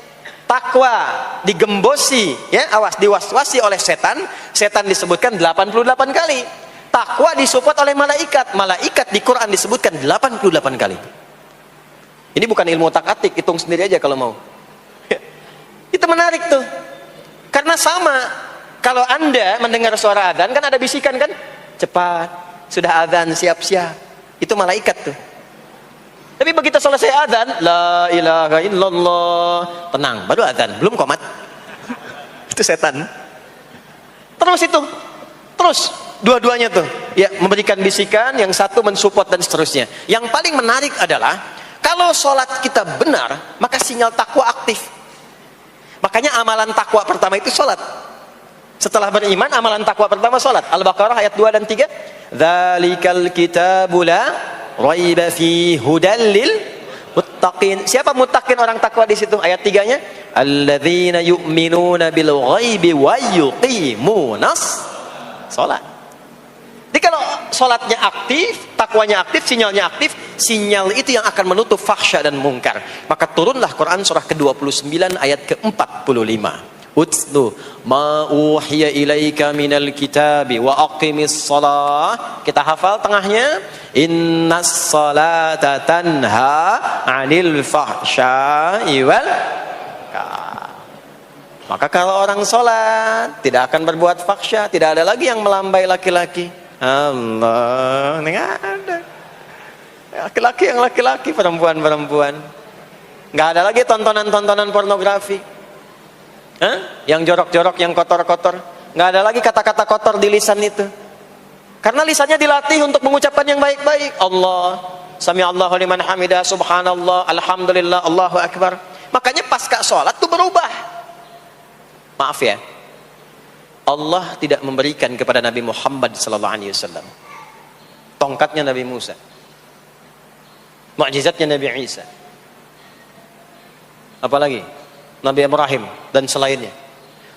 Takwa digembosi, ya, awas, diwaswasi oleh setan, setan disebutkan 88 kali. Takwa disupport oleh malaikat, malaikat di Quran disebutkan 88 kali. Ini bukan ilmu otak-atik, hitung sendiri aja kalau mau. Itu menarik tuh. Karena sama, kalau Anda mendengar suara adzan, kan ada bisikan kan? Cepat, sudah adzan, siap-siap. Itu malaikat tuh. Tapi begitu selesai adzan, la ilaha illallah, tenang, baru adzan, belum qomat. Itu setan. Terus dua-duanya tuh, ya, memberikan bisikan, yang satu mensupport dan seterusnya. Yang paling menarik adalah kalau sholat kita benar, maka sinyal takwa aktif. Makanya amalan takwa pertama itu sholat. Setelah beriman, amalan takwa pertama sholat. Al-Baqarah ayat 2 dan 3. Dzalikal kitabu la raiba fi hudal lil muttaqin. Siapa muttaqin, orang takwa di situ? Ayat 3-nya, alladzina yu'minuna bil ghaibi wa yuqimunas sholat. Jadi kalau sholatnya aktif, takwanya aktif, sinyalnya aktif, sinyal itu yang akan menutup fahsya dan mungkar. Maka turunlah Quran surah ke-29 ayat ke-45. Utlu ma uhiya ilaika minal kitabi wa aqimis shalah. Kita hafal tengahnya, innas salata tanha 'anil fahsya'i wal munkar. Maka kalau orang sholat tidak akan berbuat fahsya, tidak ada lagi yang melambai laki-laki. Allah, enggak ada. Laki-laki yang laki-laki, perempuan-perempuan. Enggak ada lagi tontonan-tontonan pornografi. Yang jorok-jorok, yang kotor-kotor. Enggak ada lagi kata-kata kotor di lisan itu. Karena lisannya dilatih untuk mengucapkan yang baik-baik. Allah, sami'allahu liman hamidah, subhanallah, alhamdulillah, Allahu akbar. Makanya pasca sholat itu berubah. Maaf ya, Allah tidak memberikan kepada Nabi Muhammad SAW tongkatnya Nabi Musa, mukjizatnya Nabi Isa, apalagi Nabi Ibrahim dan selainnya.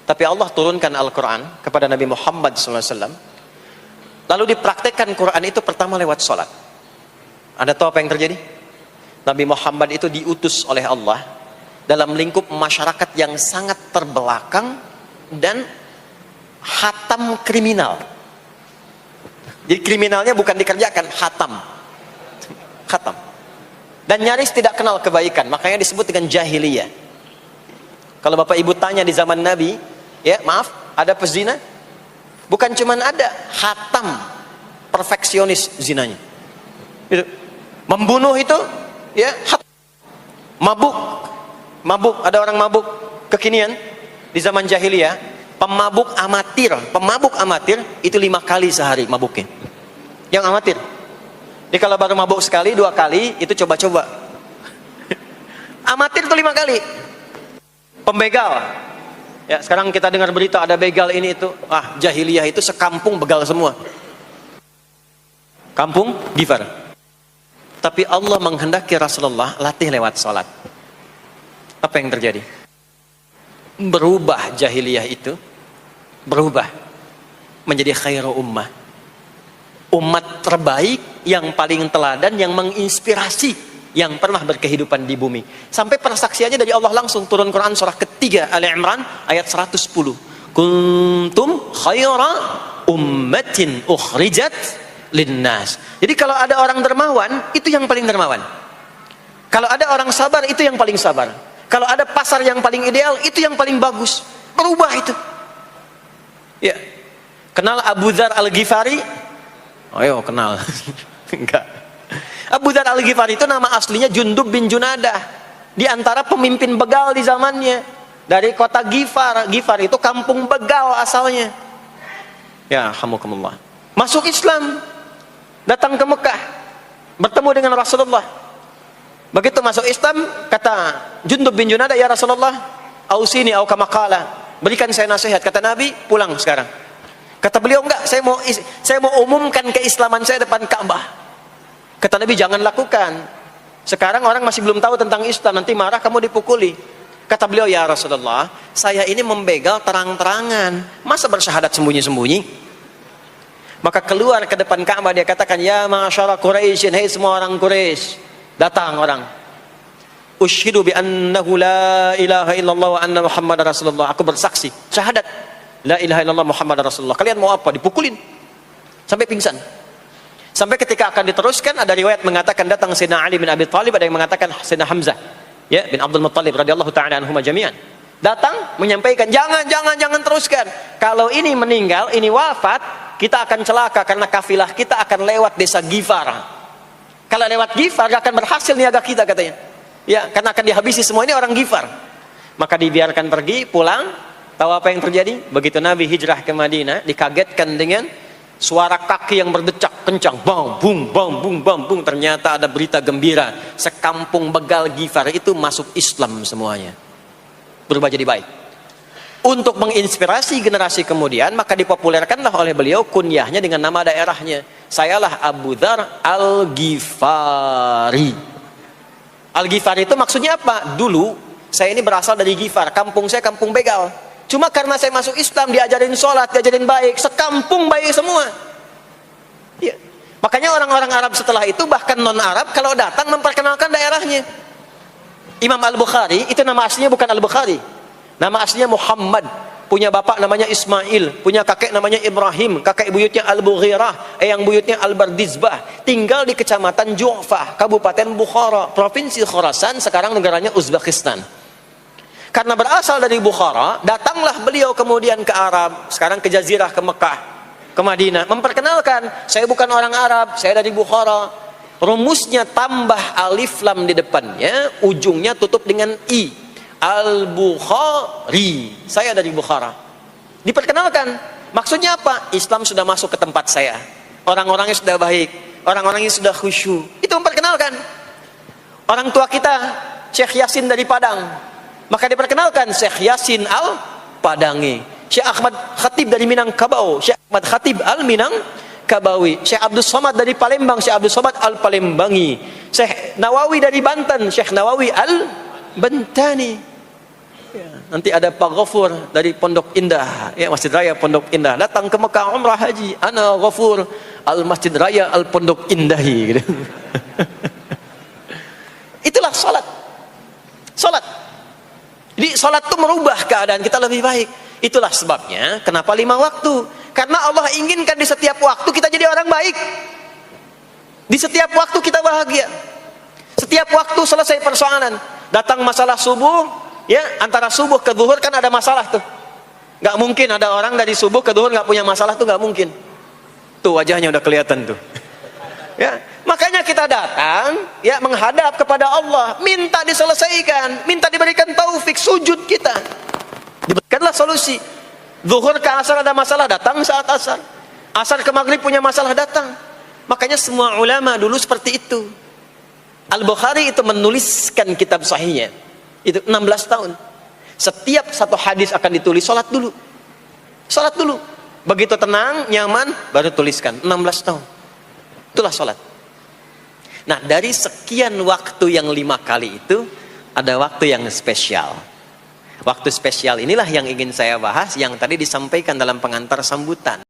Tapi Allah turunkan Al-Quran kepada Nabi Muhammad SAW, lalu dipraktekkan Quran itu pertama lewat sholat. Anda tahu apa yang terjadi? Nabi Muhammad itu diutus oleh Allah dalam lingkup masyarakat yang sangat terbelakang dan hatam kriminal. Jadi kriminalnya bukan dikerjakan, hatam. Dan nyaris tidak kenal kebaikan, makanya disebut dengan jahiliyah. Kalau Bapak Ibu tanya di zaman Nabi, ya maaf, ada pezina? Bukan cuman ada, hatam, perfeksionis zinanya. Membunuh itu, ya, mabuk, Mabuk, ada orang mabuk kekinian di zaman jahiliyah, pemabuk amatir itu 5 kali sehari mabuknya. Yang amatir. Jadi kalau baru mabuk sekali, 2 kali, itu coba-coba. Amatir itu 5 kali. Pembegal. Ya, sekarang kita dengar berita ada begal ini itu. Ah, jahiliyah itu sekampung begal semua. Kampung Gifar. Tapi Allah menghendaki Rasulullah latih lewat salat. Apa yang terjadi? Berubah jahiliyah itu, berubah menjadi khairu ummah. Umat terbaik yang paling teladan, yang menginspirasi, yang pernah berkehidupan di bumi. Sampai persaksiannya dari Allah langsung turun Quran surah ketiga Ali Imran ayat 110. Kuntum khaira ummatin ukhrijat linnas. Jadi kalau ada orang dermawan, itu yang paling dermawan. Kalau ada orang sabar, itu yang paling sabar. Kalau ada pasar yang paling ideal, itu yang paling bagus. Berubah itu. Ya. Kenal Abu Dzar Al-Ghifari? Ayo kenal. Enggak. Abu Dzar Al-Ghifari itu nama aslinya Jundub bin Junadah. Di antara pemimpin begal di zamannya. Dari kota Ghifar. Ghifar itu kampung begal asalnya. Ya, hamukumullah. Masuk Islam. Datang ke Mekah. Bertemu dengan Rasulullah. Begitu masuk Islam, kata Jundub bin Junadah, ya Rasulullah, ausini au kama qala, berikan saya nasihat. Kata Nabi, pulang sekarang. Kata beliau, enggak, saya mau umumkan keislaman saya depan Ka'bah. Kata Nabi, jangan lakukan. Sekarang orang masih belum tahu tentang Islam, nanti marah kamu dipukuli. Kata beliau, ya Rasulullah, saya ini membegal terang-terangan, masa bersyahadat sembunyi-sembunyi? Maka keluar ke depan Ka'bah, dia katakan, ya ma'asyara Quraisyin, hei semua orang Quraisy. Datang orang, usyhidu bi annahu la ilaha illallah wa anna Muhammadar Rasulullah. Aku bersaksi, syahadat la ilaha illallah Muhammadar Rasulullah. Kalian mau apa? Dipukulin sampai pingsan. Sampai ketika akan diteruskan, ada riwayat mengatakan datang Sayyidina Ali bin Abi Thalib, ada yang mengatakan Sayyidina Hamzah ya bin Abdul Muttalib radhiyallahu taala anhuma jami'an. Datang menyampaikan, jangan teruskan. Kalau ini meninggal, ini wafat, kita akan celaka karena kafilah kita akan lewat desa Ghifar. Kalau lewat Ghifar gak akan berhasil niaga kita, katanya. Ya, karena akan dihabisi semua, ini orang Ghifar. Maka dibiarkan pergi, pulang. Tahu apa yang terjadi? Begitu Nabi hijrah ke Madinah, dikagetkan dengan suara kaki yang berdecak kencang, bang bung bang bung bang bung. Ternyata ada berita gembira, sekampung begal Ghifar itu masuk Islam semuanya, berubah jadi baik. Untuk menginspirasi generasi kemudian, maka dipopulerkanlah oleh beliau kunyahnya dengan nama daerahnya. Sayalah Abu Dzar Al-Ghifari. Al-Ghifari itu maksudnya apa? Dulu saya ini berasal dari Ghifar, kampung saya kampung begal. Cuma karena saya masuk Islam, diajarin sholat, diajarin baik, sekampung baik semua. Ya. Makanya orang-orang Arab setelah itu, bahkan non-Arab, kalau datang memperkenalkan daerahnya. Imam Al-Bukhari, itu nama aslinya bukan Al-Bukhari. Nama aslinya Muhammad. Punya bapak namanya Ismail, punya kakek namanya Ibrahim, kakek buyutnya Al-Bughirah, eyang buyutnya Al-Bardizbah. Tinggal di kecamatan Ju'fah, Kabupaten Bukhara, Provinsi Khorasan, sekarang negaranya Uzbekistan. Karena berasal dari Bukhara, datanglah beliau kemudian ke Arab, sekarang ke Jazirah, ke Mekah, ke Madinah, memperkenalkan, saya bukan orang Arab, saya dari Bukhara. Rumusnya tambah alif lam di depannya, ujungnya tutup dengan i. Al-Bukhari, saya dari Bukhara. Diperkenalkan, maksudnya apa? Islam sudah masuk ke tempat saya, orang-orangnya sudah baik, orang-orangnya sudah khusyuk. Itu memperkenalkan. Orang tua kita Syekh Yasin dari Padang, maka diperkenalkan Syekh Yasin Al-Padangi. Syekh Ahmad Khatib dari Minangkabau, Syekh Ahmad Khatib Al-Minangkabawi. Syekh Abdul Somad dari Palembang, Syekh Abdul Somad Al-Palembangi. Syekh Nawawi dari Banten, Syekh Nawawi Al-Bantani. Ya, nanti ada Pak Ghafur dari Pondok Indah, ya, Masjid Raya Pondok Indah, datang ke Mekah umrah haji, ana Ghafur al Masjid Raya al Pondok Indahi gitu. Itulah salat. Jadi salat itu merubah keadaan kita lebih baik. Itulah sebabnya kenapa 5 waktu, karena Allah inginkan di setiap waktu kita jadi orang baik, di setiap waktu kita bahagia, setiap waktu selesai persoalan. Datang masalah subuh, ya, antara subuh ke zuhur kan ada masalah tuh. Gak mungkin ada orang dari subuh ke zuhur gak punya masalah tuh, gak mungkin. Tuh wajahnya udah kelihatan tuh. Ya, makanya kita datang ya menghadap kepada Allah, minta diselesaikan, minta diberikan taufik, sujud kita. Diberikanlah solusi. Zuhur ke asar ada masalah, datang saat asar. Asar ke maghrib punya masalah, datang. Makanya semua ulama dulu seperti itu. Al-Bukhari itu menuliskan kitab sahihnya itu 16 tahun. Setiap satu hadis akan ditulis, salat dulu. Salat dulu. Begitu tenang, nyaman, baru tuliskan. 16 tahun. Itulah sholat. Nah, dari sekian waktu yang 5 kali itu, ada waktu yang spesial. Waktu spesial inilah yang ingin saya bahas, yang tadi disampaikan dalam pengantar sambutan.